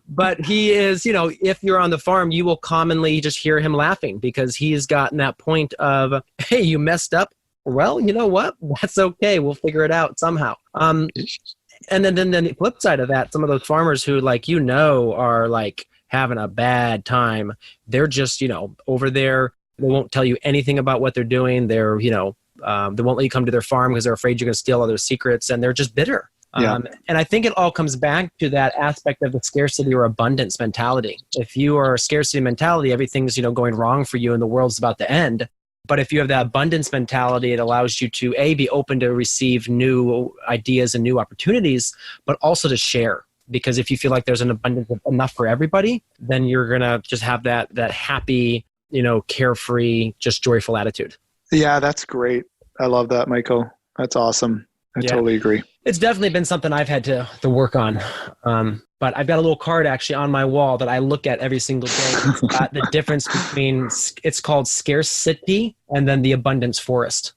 But he is, you know, if you're on the farm, you will commonly just hear him laughing because he's gotten that point of, hey, you messed up. Well, you know what? That's okay. We'll figure it out somehow. And then the flip side of that, some of those farmers who, like, you know, are like having a bad time, they're just, you know, over there. They won't tell you anything about what they're doing. They're, you know, they won't let you come to their farm because they're afraid you're going to steal all their secrets, and they're just bitter. And I think it all comes back to that aspect of the scarcity or abundance mentality. If you are a scarcity mentality, everything's, you know, going wrong for you and the world's about to end. But if you have that abundance mentality, it allows you to, A, be open to receive new ideas and new opportunities, but also to share. Because if you feel like there's an abundance of enough for everybody, then you're going to just have that happy, you know, carefree, just joyful attitude. Yeah, that's great. I love that, Michael. That's awesome. I totally agree. It's definitely been something I've had to work on. But I've got a little card actually on my wall that I look at every single day. It's got the difference between, it's called scarcity and then the abundance forest.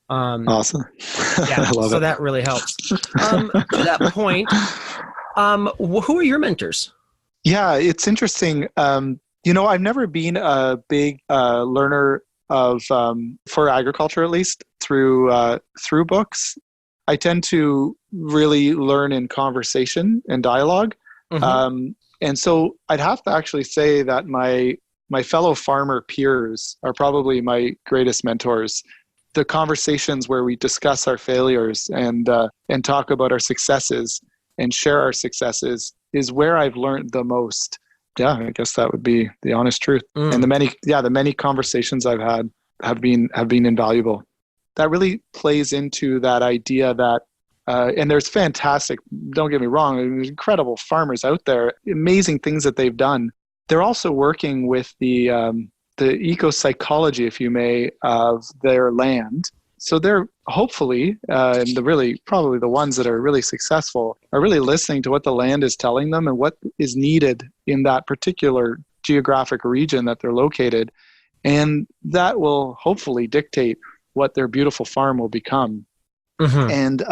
Awesome. Yeah, I love so it. that really helps. To that point, who are your mentors? Yeah, it's interesting. You know, I've never been a big learner of, for agriculture at least, through books. I tend to really learn in conversation and dialogue. And so I'd have to actually say that my fellow farmer peers are probably my greatest mentors. The conversations where we discuss our failures and talk about our successes and share our successes is where I've learned the most. Yeah, I guess that would be the honest truth. And the many conversations I've had have been invaluable. That really plays into that idea that, and there's fantastic, don't get me wrong, there's incredible farmers out there, amazing things that they've done. They're also working with the the eco-psychology, if you may, of their land. So they're hopefully, and probably the ones that are really successful, are really listening to what the land is telling them and what is needed in that particular geographic region that they're located. And that will hopefully dictate what their beautiful farm will become. And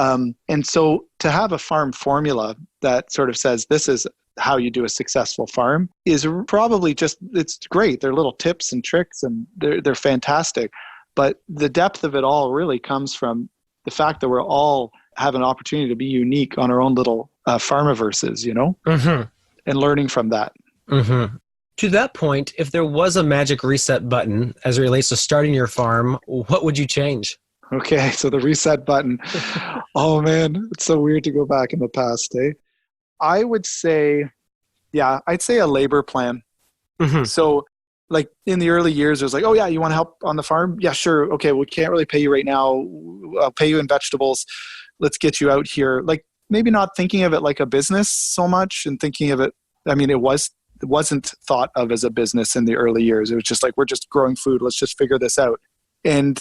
so to have a farm formula that sort of says this is how you do a successful farm is probably it's great. They're little tips and tricks and they're fantastic. But the depth of it all really comes from the fact that we're all have an opportunity to be unique on our own little farmiverses, and learning from that. To that point, if there was a magic reset button as it relates to starting your farm, what would you change? Okay, so the reset button. Oh man, it's so weird to go back in the past, eh? I would say, I'd say a labor plan. So like in the early years, it was like, oh yeah, you want to help on the farm? Yeah, sure. Okay, we can't really pay you right now. I'll pay you in vegetables. Let's get you out here. Like maybe not thinking of it like a business so much and thinking of it, I mean, it wasn't thought of as a business in the early years. It was just like, we're just growing food. Let's just figure this out. And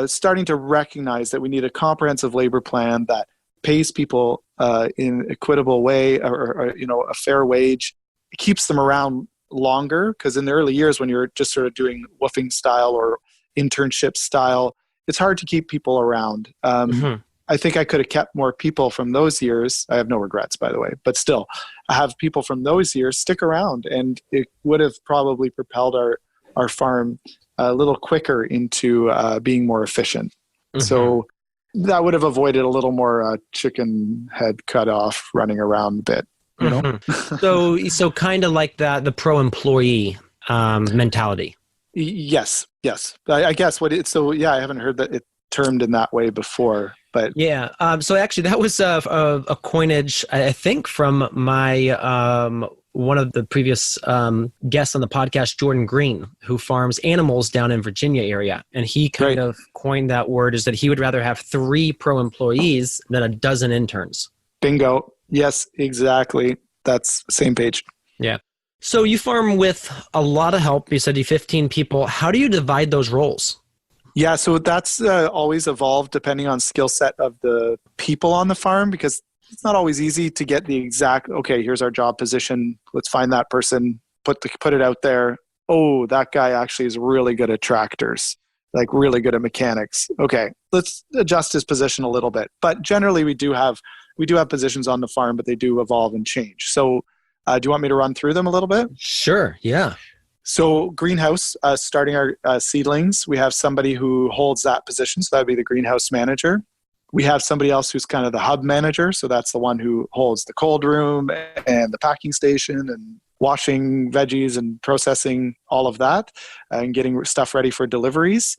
starting to recognize that we need a comprehensive labor plan that pays people in an equitable way or a fair wage. It keeps them around longer, because in the early years when you're just sort of doing woofing style or internship style, it's hard to keep people around. I think I could have kept more people from those years. I have no regrets, by the way, but still, I have people from those years stick around, and it would have probably propelled our farm a little quicker into being more efficient. So that would have avoided a little more chicken head cut off running around a bit. So kind of like the pro-employee mentality. Yes. I guess I haven't heard that it termed in that way before, but yeah. So actually, that was a coinage, I think, from my one of the previous guests on the podcast, Jordan Green, who farms animals down in Virginia area, and he kind of coined that word, is that he would rather have 3 pro-employees than a dozen interns. Bingo. Yes, exactly. That's same page. Yeah. So you farm with a lot of help. You said you 15 people. How do you divide those roles? Yeah, so that's always evolved depending on skill set of the people on the farm, because it's not always easy to get the exact, okay, here's our job position. Let's find that person, put it out there. Oh, that guy actually is really good at tractors, like really good at mechanics. Okay, let's adjust his position a little bit. But generally we do have positions on the farm, but they do evolve and change. So do you want me to run through them a little bit? Sure, yeah. So greenhouse, starting our seedlings, we have somebody who holds that position. So that would be the greenhouse manager. We have somebody else who's kind of the hub manager. So that's the one who holds the cold room and the packing station and washing veggies and processing all of that and getting stuff ready for deliveries.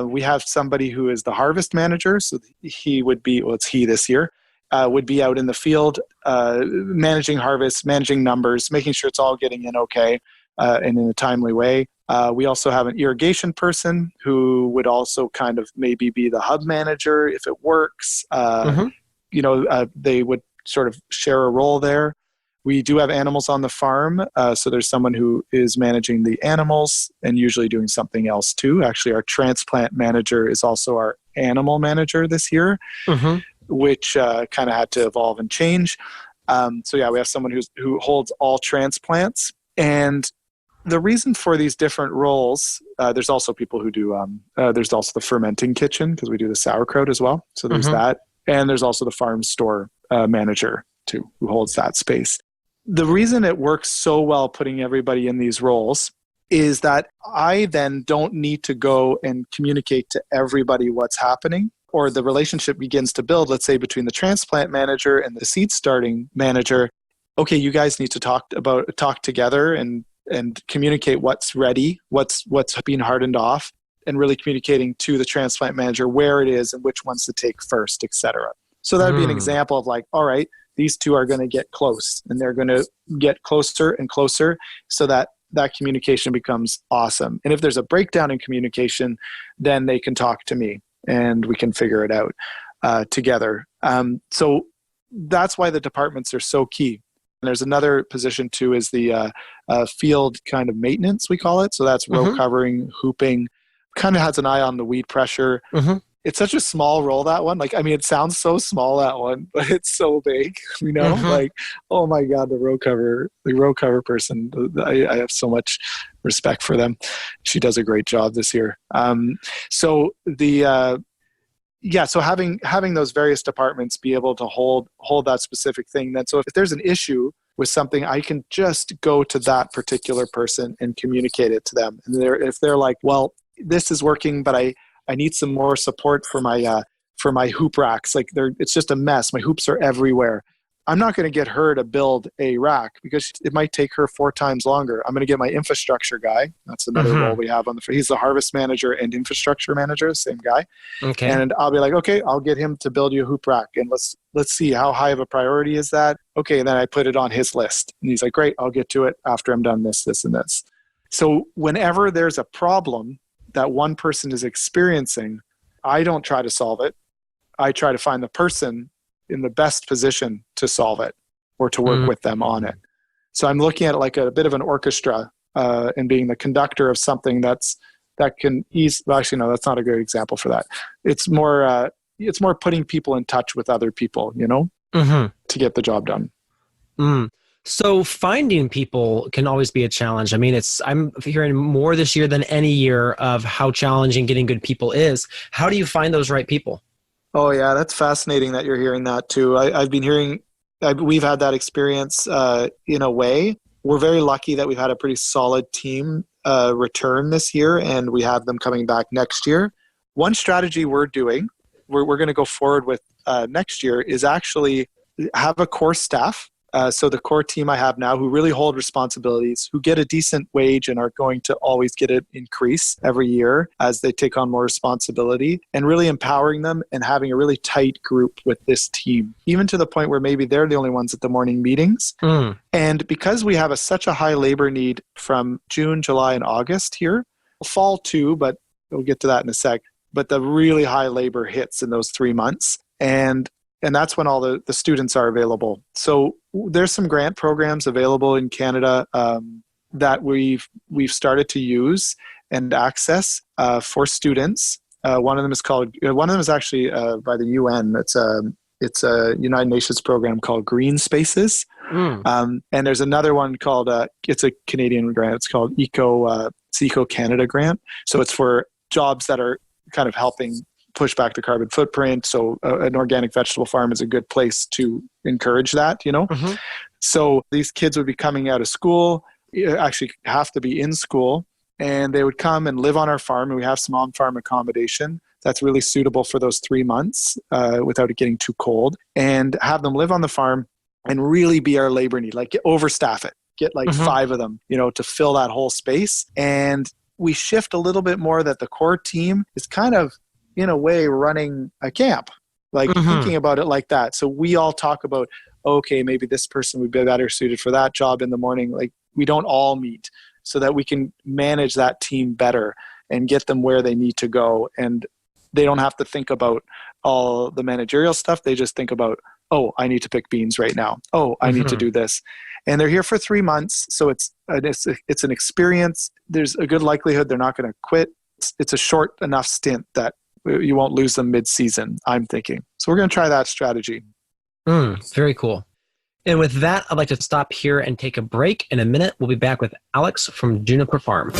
We have somebody who is the harvest manager. So he would be, it's he this year, would be out in the field managing harvest, managing numbers, making sure it's all getting in okay and in a timely way. We also have an irrigation person who would also kind of maybe be the hub manager if it works. They would sort of share a role there. We do have animals on the farm. So there's someone who is managing the animals and usually doing something else too. Actually, our transplant manager is also our animal manager this year, which kind of had to evolve and change. We have someone who holds all transplants. And the reason for these different roles, there's also people who do, there's also the fermenting kitchen, because we do the sauerkraut as well. So there's that. And there's also the farm store manager too, who holds that space. The reason it works so well putting everybody in these roles is that I then don't need to go and communicate to everybody what's happening, or the relationship begins to build, let's say between the transplant manager and the seed starting manager. Okay, you guys need to talk together and communicate what's ready, what's being hardened off, and really communicating to the transplant manager where it is and which ones to take first, etc. So that would be an example of like, all right, these two are going to get close, and they're going to get closer and closer so that communication becomes awesome. And if there's a breakdown in communication, then they can talk to me and we can figure it out together. So that's why the departments are so key. And there's another position too, is the field kind of maintenance, we call it. So that's row covering, hooping, kind of has an eye on the weed pressure. It's such a small role, that one. Like, I mean, it sounds so small, that one, but it's so big, you know, like, oh my God, the row cover person, I have so much respect for them. She does a great job this year. So having those various departments be able to hold that specific thing. Then, so if there's an issue with something, I can just go to that particular person and communicate it to them. And if they're like, well, this is working, but I need some more support for my hoop racks. Like, it's just a mess. My hoops are everywhere. I'm not going to get her to build a rack because it might take her 4 times longer. I'm going to get my infrastructure guy. That's another role we have he's the harvest manager and infrastructure manager, same guy. Okay. And I'll be like, okay, I'll get him to build you a hoop rack, and let's see how high of a priority is that. Okay, and then I put it on his list, and he's like, great, I'll get to it after I'm done this, and this. So whenever there's a problem that one person is experiencing, I don't try to solve it. I try to find the person in the best position to solve it or to work with them on it. So I'm looking at it like a bit of an orchestra and being the conductor of something that can ease. Well, actually, no, that's not a good example for that. It's more putting people in touch with other people, you know, to get the job done. So finding people can always be a challenge. I mean, I'm hearing more this year than any year of how challenging getting good people is. How do you find those right people? Oh yeah, that's fascinating that you're hearing that too. I've been hearing, we've had that experience in a way. We're very lucky that we've had a pretty solid team return this year, and we have them coming back next year. One strategy we're doing, we're going to go forward with next year, is actually have a core staff. So the core team I have now, who really hold responsibilities, who get a decent wage and are going to always get an increase every year as they take on more responsibility, and really empowering them and having a really tight group with this team, even to the point where maybe they're the only ones at the morning meetings. And because we have such a high labor need from June, July, and August here, fall too, but we'll get to that in a sec, but the really high labor hits in those 3 months. And that's when all the students are available. So there's some grant programs available in Canada that we've started to use and access for students. One of them is actually by the UN. It's a United Nations program called Green Spaces. And there's another one called it's a Canadian grant. It's called Eco Canada grant. So it's for jobs that are kind of helping push back the carbon footprint. So an organic vegetable farm is a good place to encourage that, you know? So these kids would be coming out of school, actually have to be in school, and they would come and live on our farm. And we have some on-farm accommodation that's really suitable for those 3 months without it getting too cold, and have them live on the farm and really be our labor need, like overstaff it, get like 5 of them, you know, to fill that whole space. And we shift a little bit more that the core team is kind of, in a way, running a camp, like thinking about it like that. So we all talk about, okay, maybe this person would be better suited for that job in the morning. Like, we don't all meet so that we can manage that team better and get them where they need to go. And they don't have to think about all the managerial stuff. They just think about, oh, I need to pick beans right now. Oh, I need to do this. And they're here for 3 months. So it's an experience. There's a good likelihood they're not going to quit. It's a short enough stint that you won't lose them mid-season, I'm thinking. So we're going to try that strategy. Very cool. And with that, I'd like to stop here and take a break. In a minute, we'll be back with Alex from Juniper Farm.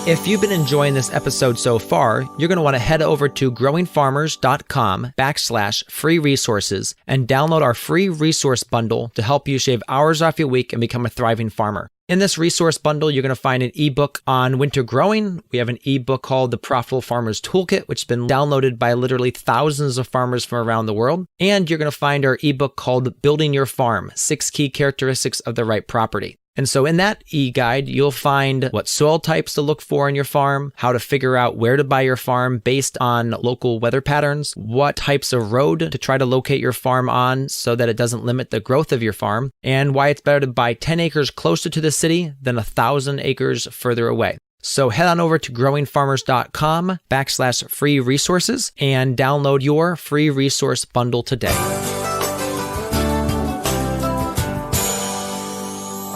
If you've been enjoying this episode so far, you're going to want to head over to growingfarmers.com/free resources and download our free resource bundle to help you shave hours off your week and become a thriving farmer. In this resource bundle, you're going to find an ebook on winter growing. We have an ebook called The Profitable Farmer's Toolkit, which has been downloaded by literally thousands of farmers from around the world. And you're going to find our ebook called Building Your Farm, 6 Key Characteristics of the Right Property. And so in that e-guide, you'll find what soil types to look for in your farm, how to figure out where to buy your farm based on local weather patterns, what types of road to try to locate your farm on so that it doesn't limit the growth of your farm, and why it's better to buy 10 acres closer to the city than 1,000 acres further away. So head on over to growingfarmers.com/free resources and download your free resource bundle today.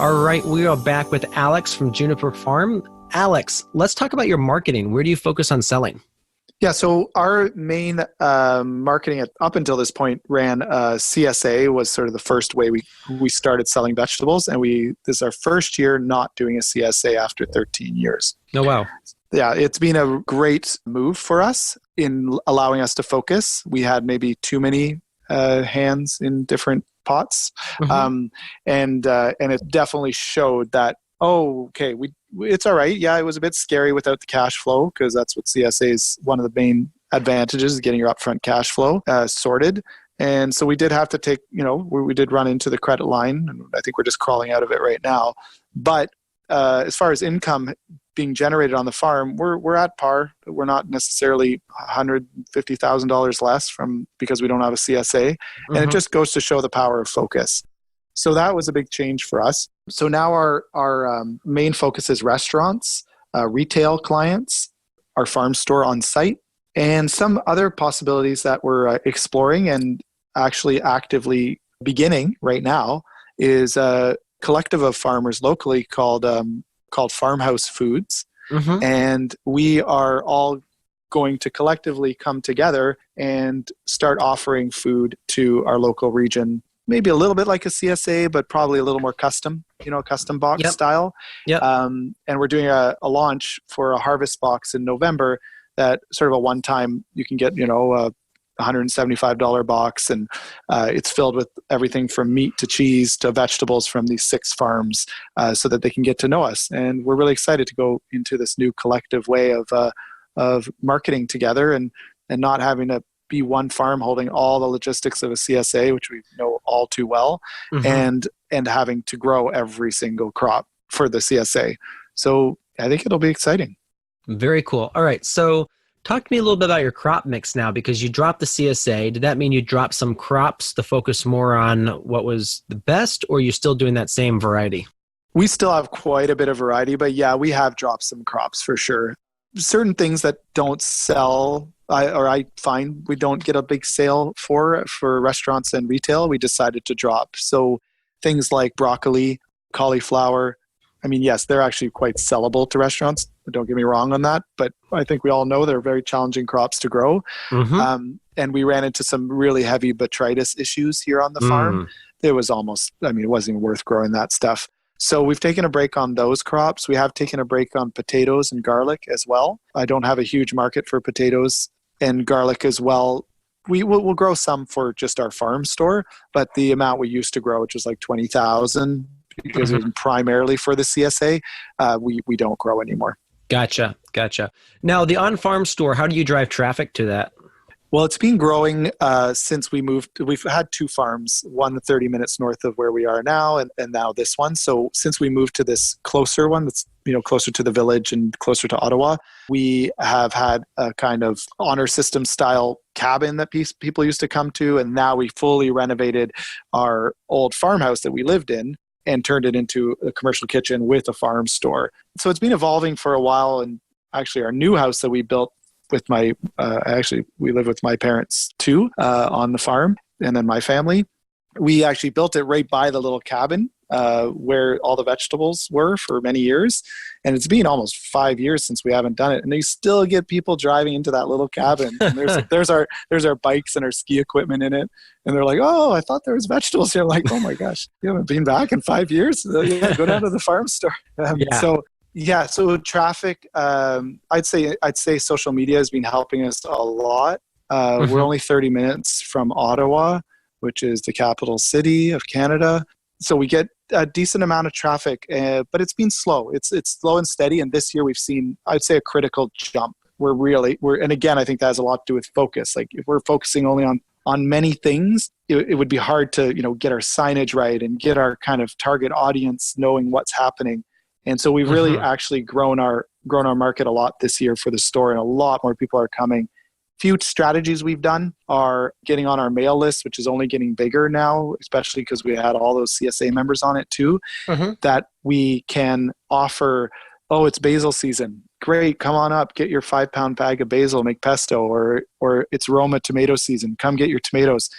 All right, we are back with Alex from Juniper Farm. Alex, let's talk about your marketing. Where do you focus on selling? Yeah, so our main marketing up until this point ran CSA was sort of the first way we started selling vegetables, and this is our first year not doing a CSA after 13 years. Oh, wow. Yeah, it's been a great move for us in allowing us to focus. We had maybe too many hands in different pots, and it definitely showed that, okay, it's all right. Yeah, it was a bit scary without the cash flow, because that's what CSA is, one of the main advantages, getting your upfront cash flow sorted. And so we did have to take, we did run into the credit line, and I think we're just crawling out of it right now. But as far as income being generated on the farm, we're at par. We're not necessarily $150,000 less because we don't have a CSA. And it just goes to show the power of focus. So that was a big change for us. So now our main focus is restaurants, retail clients, our farm store on site, and some other possibilities that we're exploring and actually actively beginning right now is a collective of farmers locally called Farmhouse Foods. And we are all going to collectively come together and start offering food to our local region, maybe a little bit like a CSA, but probably a little more custom, custom box style. Yep. And we're doing a launch for a harvest box in November that sort of a one-time, you can get, a $175 box, and it's filled with everything from meat to cheese to vegetables from these 6 farms, so that they can get to know us. And we're really excited to go into this new collective way of marketing together and not having to be one farm holding all the logistics of a CSA, which we know all too well, and having to grow every single crop for the CSA. So I think it'll be exciting. Very cool. All right. So talk to me a little bit about your crop mix now, because you dropped the CSA. Did that mean you dropped some crops to focus more on what was the best, or are you still doing that same variety? We still have quite a bit of variety, but yeah, we have dropped some crops for sure. Certain things that don't sell, I find we don't get a big sale for restaurants and retail, we decided to drop. So things like broccoli, cauliflower, I mean, yes, they're actually quite sellable to restaurants. Don't get me wrong on that, but I think we all know they're very challenging crops to grow. And we ran into some really heavy botrytis issues here on the farm. It was it wasn't even worth growing that stuff. So we've taken a break on those crops. We have taken a break on potatoes and garlic as well. I don't have a huge market for potatoes and garlic as well. We'll grow some for just our farm store, but the amount we used to grow, which was like 20,000, because it was primarily for the CSA, we don't grow anymore. Gotcha. Now, the on-farm store, how do you drive traffic to that? Well, it's been growing since we moved. We've had 2 farms, one 30 minutes north of where we are now, and now this one. So since we moved to this closer one that's closer to the village and closer to Ottawa, we have had a kind of honor system style cabin that people used to come to, and now we fully renovated our old farmhouse that we lived in and turned it into a commercial kitchen with a farm store. So it's been evolving for a while, and actually our new house that we built with we live with my parents too on the farm, and then my family. We actually built it right by the little cabin where all the vegetables were for many years. And it's been almost 5 years since we haven't done it. And they still get people driving into that little cabin. And there's our bikes and our ski equipment in it. And they're like, "Oh, I thought there was vegetables here." I'm like, "Oh my gosh, you haven't been back in 5 years? Go down to the farm store." So traffic, I'd say social media has been helping us a lot. We're only 30 minutes from Ottawa, which is the capital city of Canada. So we get a decent amount of traffic, but it's been slow. It's slow and steady. And this year we've seen, I'd say, a critical jump. And again, I think that has a lot to do with focus. Like if we're focusing only on many things, it would be hard to, get our signage right and get our kind of target audience knowing what's happening. And so we've really actually grown our market a lot this year for the store, and a lot more people are coming. Few strategies we've done are getting on our mail list, which is only getting bigger now, especially because we had all those CSA members on it too, that we can offer, it's basil season. Great, come on up, get your 5-pound bag of basil, make pesto, or it's Roma tomato season. Come get your tomatoes.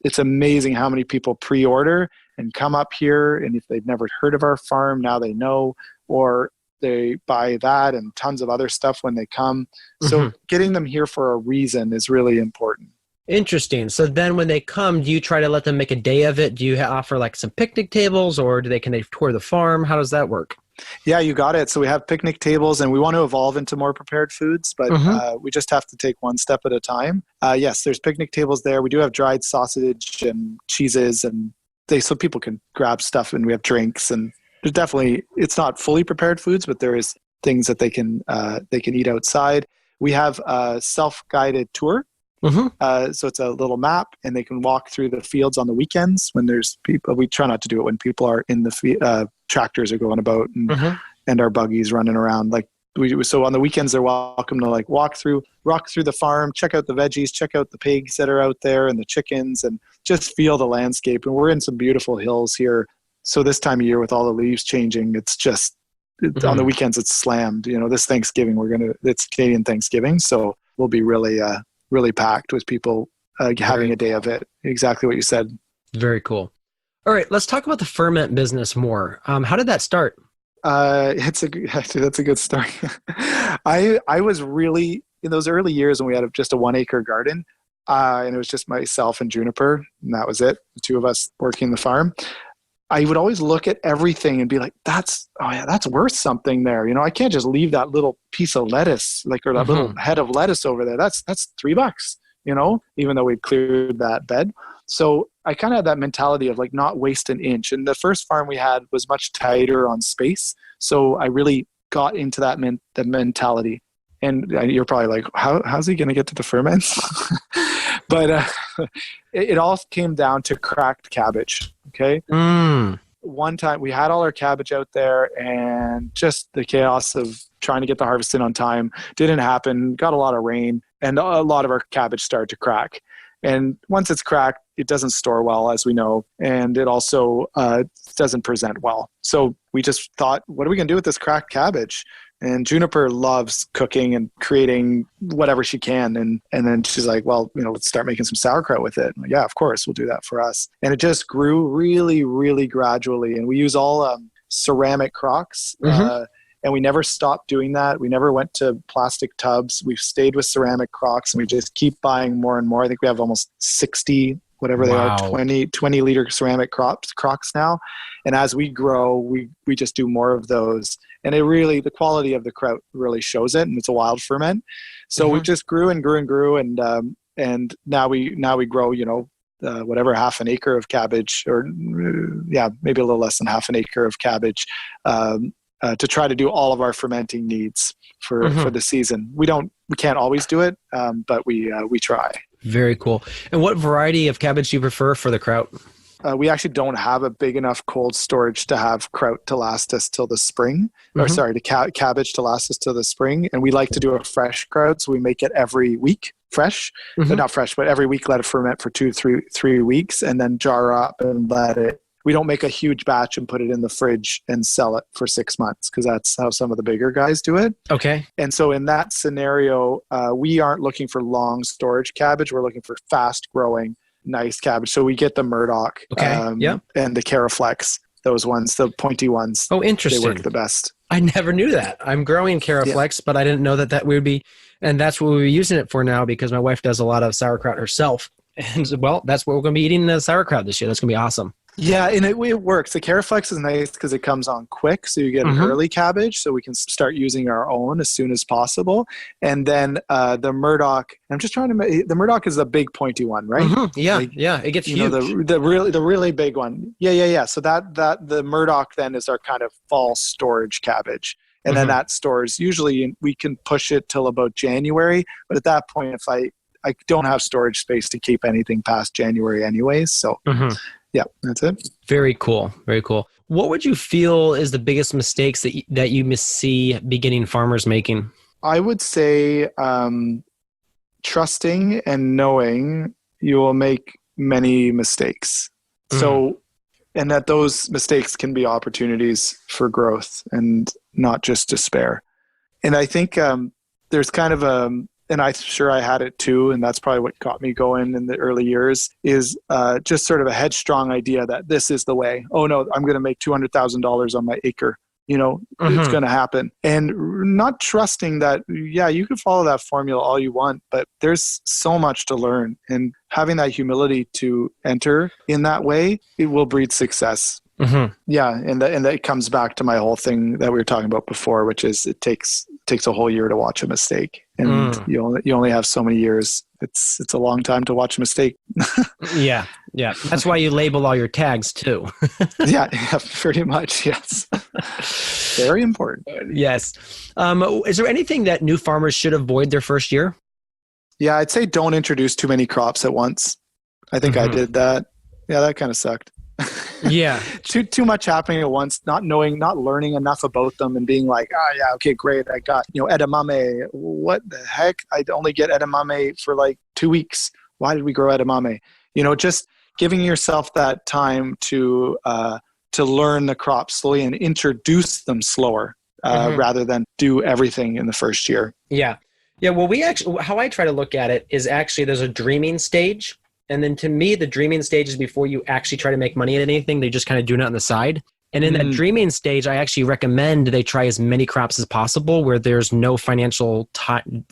it's amazing how many people pre-order and come up here. And if they've never heard of our farm, now they know, or they buy that and tons of other stuff when they come. So getting them here for a reason is really important. Interesting. So then when they come, do you try to let them make a day of it? Do you offer like some picnic tables, or can they tour the farm? How does that work? Yeah, you got it. So we have picnic tables, and we want to evolve into more prepared foods, but we just have to take one step at a time. Yes, there's picnic tables there. We do have dried sausage and cheeses, and so people can grab stuff, and we have drinks, and there's definitely, it's not fully prepared foods, but there is things that they can eat outside. We have a self-guided tour. So it's a little map, and they can walk through the fields on the weekends when there's people. We try not to do it when people are in the tractors are going about and our buggies running around. So on the weekends, they're welcome to walk through the farm, check out the veggies, check out the pigs that are out there and the chickens, and just feel the landscape. And we're in some beautiful hills here. So this time of year with all the leaves changing, it's just on the weekends it's slammed. This Thanksgiving it's Canadian Thanksgiving, so we'll be really packed with people having a day of it. Exactly what you said. Very cool. All right, let's talk about the ferment business more. How did that start? That's a good story. I was really, in those early years when we had just a 1 acre garden, and it was just myself and Juniper, and that was it, the two of us working the farm. I would always look at everything and be like, that's worth something there. I can't just leave that little piece of lettuce, or that little head of lettuce over there. That's $3, even though we'd cleared that bed. So I kind of had that mentality of not waste an inch. And the first farm we had was much tighter on space. So I really got into that mentality. And you're probably like, how's he going to get to the ferments? But it all came down to cracked cabbage. Okay. One time we had all our cabbage out there, and just the chaos of trying to get the harvest in on time didn't happen. Got a lot of rain, and a lot of our cabbage started to crack. And once it's cracked, it doesn't store well, as we know, and it also doesn't present well. So we just thought, what are we going to do with this cracked cabbage? And Juniper loves cooking and creating whatever she can. And then she's like, well, let's start making some sauerkraut with it. Like, yeah, of course, we'll do that for us. And it just grew really, really gradually. And we use all ceramic crocks. And we never stopped doing that. We never went to plastic tubs. We've stayed with ceramic crocks, and we just keep buying more and more. I think we have almost 60, whatever they are, 20 liter ceramic crocks now. And as we grow, we just do more of those. And the quality of the kraut really shows it, and it's a wild ferment. So we just grew and grew and grew. And now we grow, whatever, half an acre of cabbage, or maybe a little less than half an acre of cabbage, to try to do all of our fermenting needs for the season. We can't always do it, but we try. Very cool. And what variety of cabbage do you prefer for the kraut? We actually don't have a big enough cold storage to have kraut to last us till the spring, cabbage to last us till the spring. And we like to do a fresh kraut, so we make it every week fresh, but not fresh, but every week let it ferment for 3 weeks, and then jar up and let it. We don't make a huge batch and put it in the fridge and sell it for 6 months, because that's how some of the bigger guys do it. Okay. And so in that scenario, we aren't looking for long storage cabbage. We're looking for fast growing, nice cabbage. So we get the Murdoch and the Caraflex, those ones, the pointy ones. Oh, interesting. They work the best. I never knew that. I'm growing Caraflex, but I didn't know that would be, and that's what we're using it for now, because my wife does a lot of sauerkraut herself. And that's what we're going to be eating, the sauerkraut this year. That's going to be awesome. Yeah, and it works. The Caraflex is nice because it comes on quick, so you get an early cabbage, so we can start using our own as soon as possible. And then the Murdoch, the Murdoch is the big pointy one, right? Yeah, it gets huge. The really big one. Yeah. So that the Murdoch then is our kind of fall storage cabbage. And then that stores, usually we can push it till about January, but at that point, if I don't have storage space to keep anything past January anyways, so... Yeah, that's it. Very cool. Very cool. What would you feel is the biggest mistakes that you see beginning farmers making? I would say trusting and knowing you will make many mistakes. So, and that those mistakes can be opportunities for growth and not just despair. And I think there's kind of and I'm sure I had it too, and that's probably what got me going in the early years, is just sort of a headstrong idea that this is the way. Oh no, I'm going to make $200,000 on my acre. It's going to happen. And not trusting that, yeah, you can follow that formula all you want, but there's so much to learn. And having that humility to enter in that way, it will breed success. Yeah, and that comes back to my whole thing that we were talking about before, which is it takes a whole year to watch a mistake, and you only have so many years. It's a long time to watch a mistake. Yeah. That's why you label all your tags too. yeah, pretty much. Yes, very important. Yes. Is there anything that new farmers should avoid their first year? Yeah, I'd say don't introduce too many crops at once. I think I did that. Yeah, that kind of sucked. Yeah. Too much happening at once, not learning enough about them and being like, oh yeah, okay, great. I got, edamame. What the heck? I'd only get edamame for like 2 weeks. Why did we grow edamame? Just giving yourself that time to learn the crop slowly and introduce them slower rather than do everything in the first year. Yeah. Yeah. Well, how I try to look at it is actually there's a dreaming stage. And then to me, the dreaming stage is before you actually try to make money at anything. They just kind of do it on the side. And in that dreaming stage, I actually recommend they try as many crops as possible where there's no financial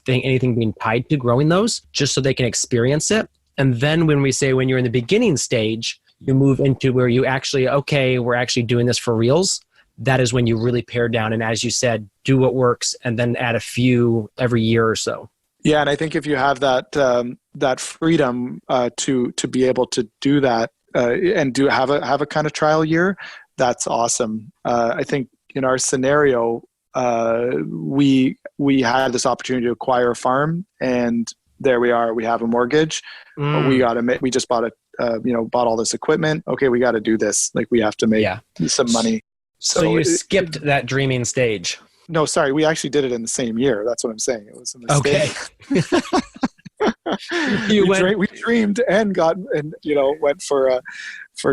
anything being tied to growing those, just so they can experience it. And then when you're in the beginning stage, you move into where you actually, okay, we're actually doing this for reals. That is when you really pare down. And as you said, do what works and then add a few every year or so. Yeah, and I think if you have that freedom to be able to do that and have a kind of trial year, that's awesome. I think in our scenario, we had this opportunity to acquire a farm, and there we are. We have a mortgage. We just bought all this equipment. Okay, we got to do this. Like we have to make some money. So you skipped that dreaming stage. No, sorry. We actually did it in the same year. That's what I'm saying. It was a mistake. Okay. We dreamed and went for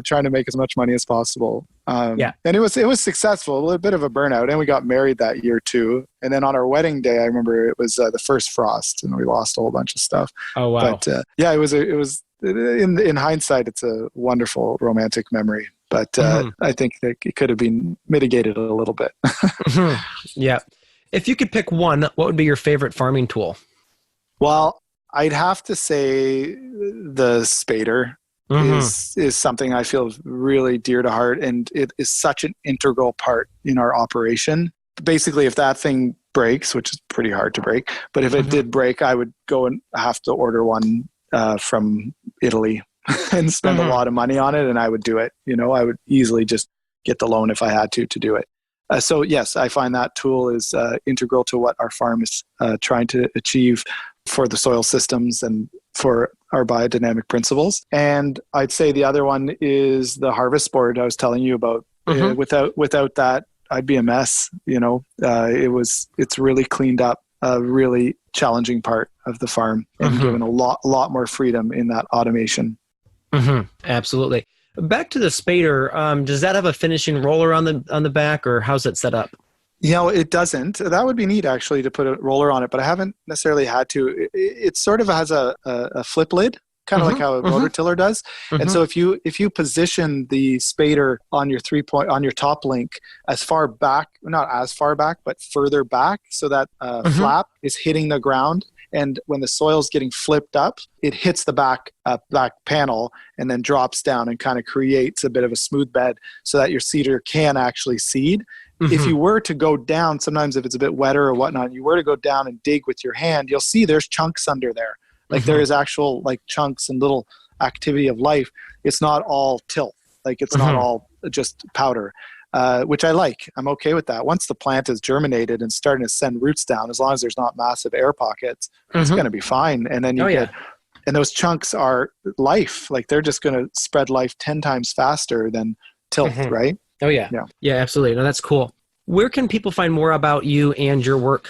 trying to make as much money as possible. And it was successful. A bit of a burnout, and we got married that year too. And then on our wedding day, I remember it was the first frost, and we lost a whole bunch of stuff. Oh wow! But it was in hindsight, it's a wonderful romantic memory. But I think that it could have been mitigated a little bit. Yeah. If you could pick one, what would be your favorite farming tool? Well, I'd have to say the spader is something I feel really dear to heart, and it is such an integral part in our operation. Basically, if that thing breaks, which is pretty hard to break, but if it did break, I would go and have to order one from Italy and spend a lot of money on it, and I would do it. I would easily just get the loan if I had to do it. So yes, I find that tool is integral to what our farm is trying to achieve for the soil systems and for our biodynamic principles. And I'd say the other one is the harvest board I was telling you about. Without that, I'd be a mess. It's really cleaned up a really challenging part of the farm and given a lot more freedom in that automation. Absolutely. Back to the spader. Does that have a finishing roller on the back, or how's it set up? It doesn't. That would be neat actually to put a roller on it, but I haven't necessarily had to. It sort of has a flip lid, kind of like how a rotor tiller does. And so if you position the spader on your on your top link as far back, not as far back, but further back, so that flap is hitting the ground. And when the soil's getting flipped up, it hits the back panel and then drops down and kind of creates a bit of a smooth bed so that your seeder can actually seed. If you were to go down, sometimes if it's a bit wetter or whatnot, you were to go down and dig with your hand, you'll see there's chunks under there. Like there is actual like chunks and little activity of life. It's not all tilth. Like it's not all just powder. Which I like. I'm okay with that. Once the plant is germinated and starting to send roots down, as long as there's not massive air pockets, it's going to be fine. And then and those chunks are life. Like they're just going to spread life 10 times faster than tilth, right? Oh yeah. Yeah, absolutely. No, that's cool. Where can people find more about you and your work?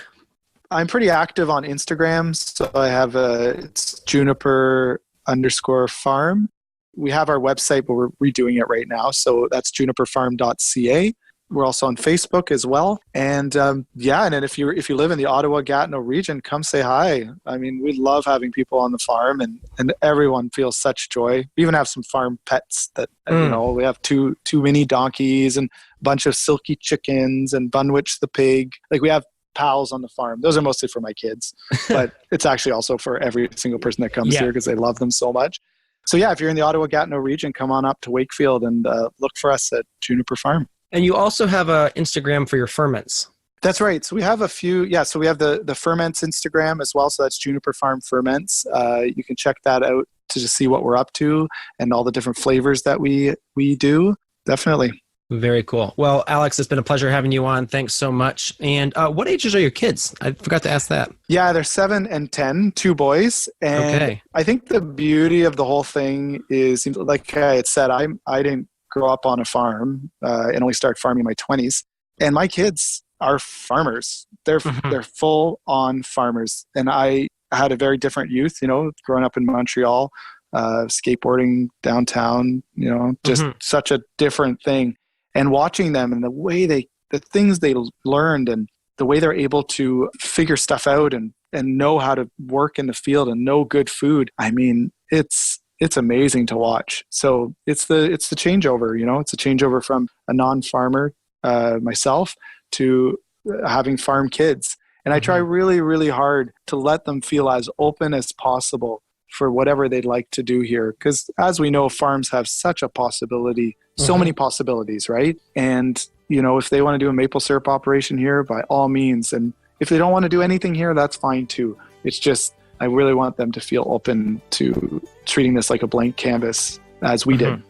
I'm pretty active on Instagram. So I have it's Juniper_Farm. We have our website, but we're redoing it right now. So that's juniperfarm.ca. We're also on Facebook as well. And and then if you live in the Ottawa-Gatineau region, come say hi. I mean, we love having people on the farm, and everyone feels such joy. We even have some farm pets that, we have two mini donkeys and a bunch of silky chickens and Bunwich the pig. Like, we have pals on the farm. Those are mostly for my kids, but it's actually also for every single person that comes here because they love them so much. So if you're in the Ottawa-Gatineau region, come on up to Wakefield and look for us at Juniper Farm. And you also have an Instagram for your ferments. That's right. So we have a few, so we have the ferments Instagram as well. So that's Juniper Farm Ferments. You can check that out to just see what we're up to and all the different flavors that we do. Definitely. Very cool. Well, Alex, it's been a pleasure having you on. Thanks so much. And what ages are your kids? I forgot to ask that. Yeah, they're 7 and 10, 2 boys. And I think the beauty of the whole thing is, like I had said, I didn't grow up on a farm and only started farming in my 20s. And my kids are farmers. They're full on farmers. And I had a very different youth, growing up in Montreal, skateboarding downtown, just such a different thing. And watching them and the things they learned and the way they're able to figure stuff out and know how to work in the field and know good food. I mean, it's amazing to watch. So it's the changeover, it's a changeover from a non-farmer, myself, to having farm kids. And I try really, really hard to let them feel as open as possible for whatever they'd like to do here. Because as we know, farms have such a possibility, so many possibilities, right? And, if they want to do a maple syrup operation here, by all means. And if they don't want to do anything here, that's fine too. It's just, I really want them to feel open to treating this like a blank canvas as we did.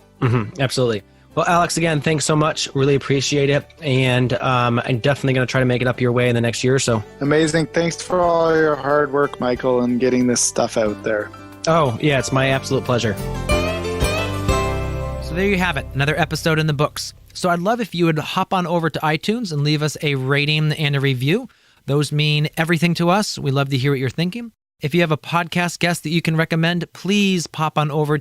Absolutely. Well, Alex, again, thanks so much. Really appreciate it. And I'm definitely going to try to make it up your way in the next year or so. Amazing. Thanks for all your hard work, Michael, and getting this stuff out there. Oh, yeah, it's my absolute pleasure. So there you have it, another episode in the books. So I'd love if you would hop on over to iTunes and leave us a rating and a review. Those mean everything to us. We love to hear what you're thinking. If you have a podcast guest that you can recommend, please pop on over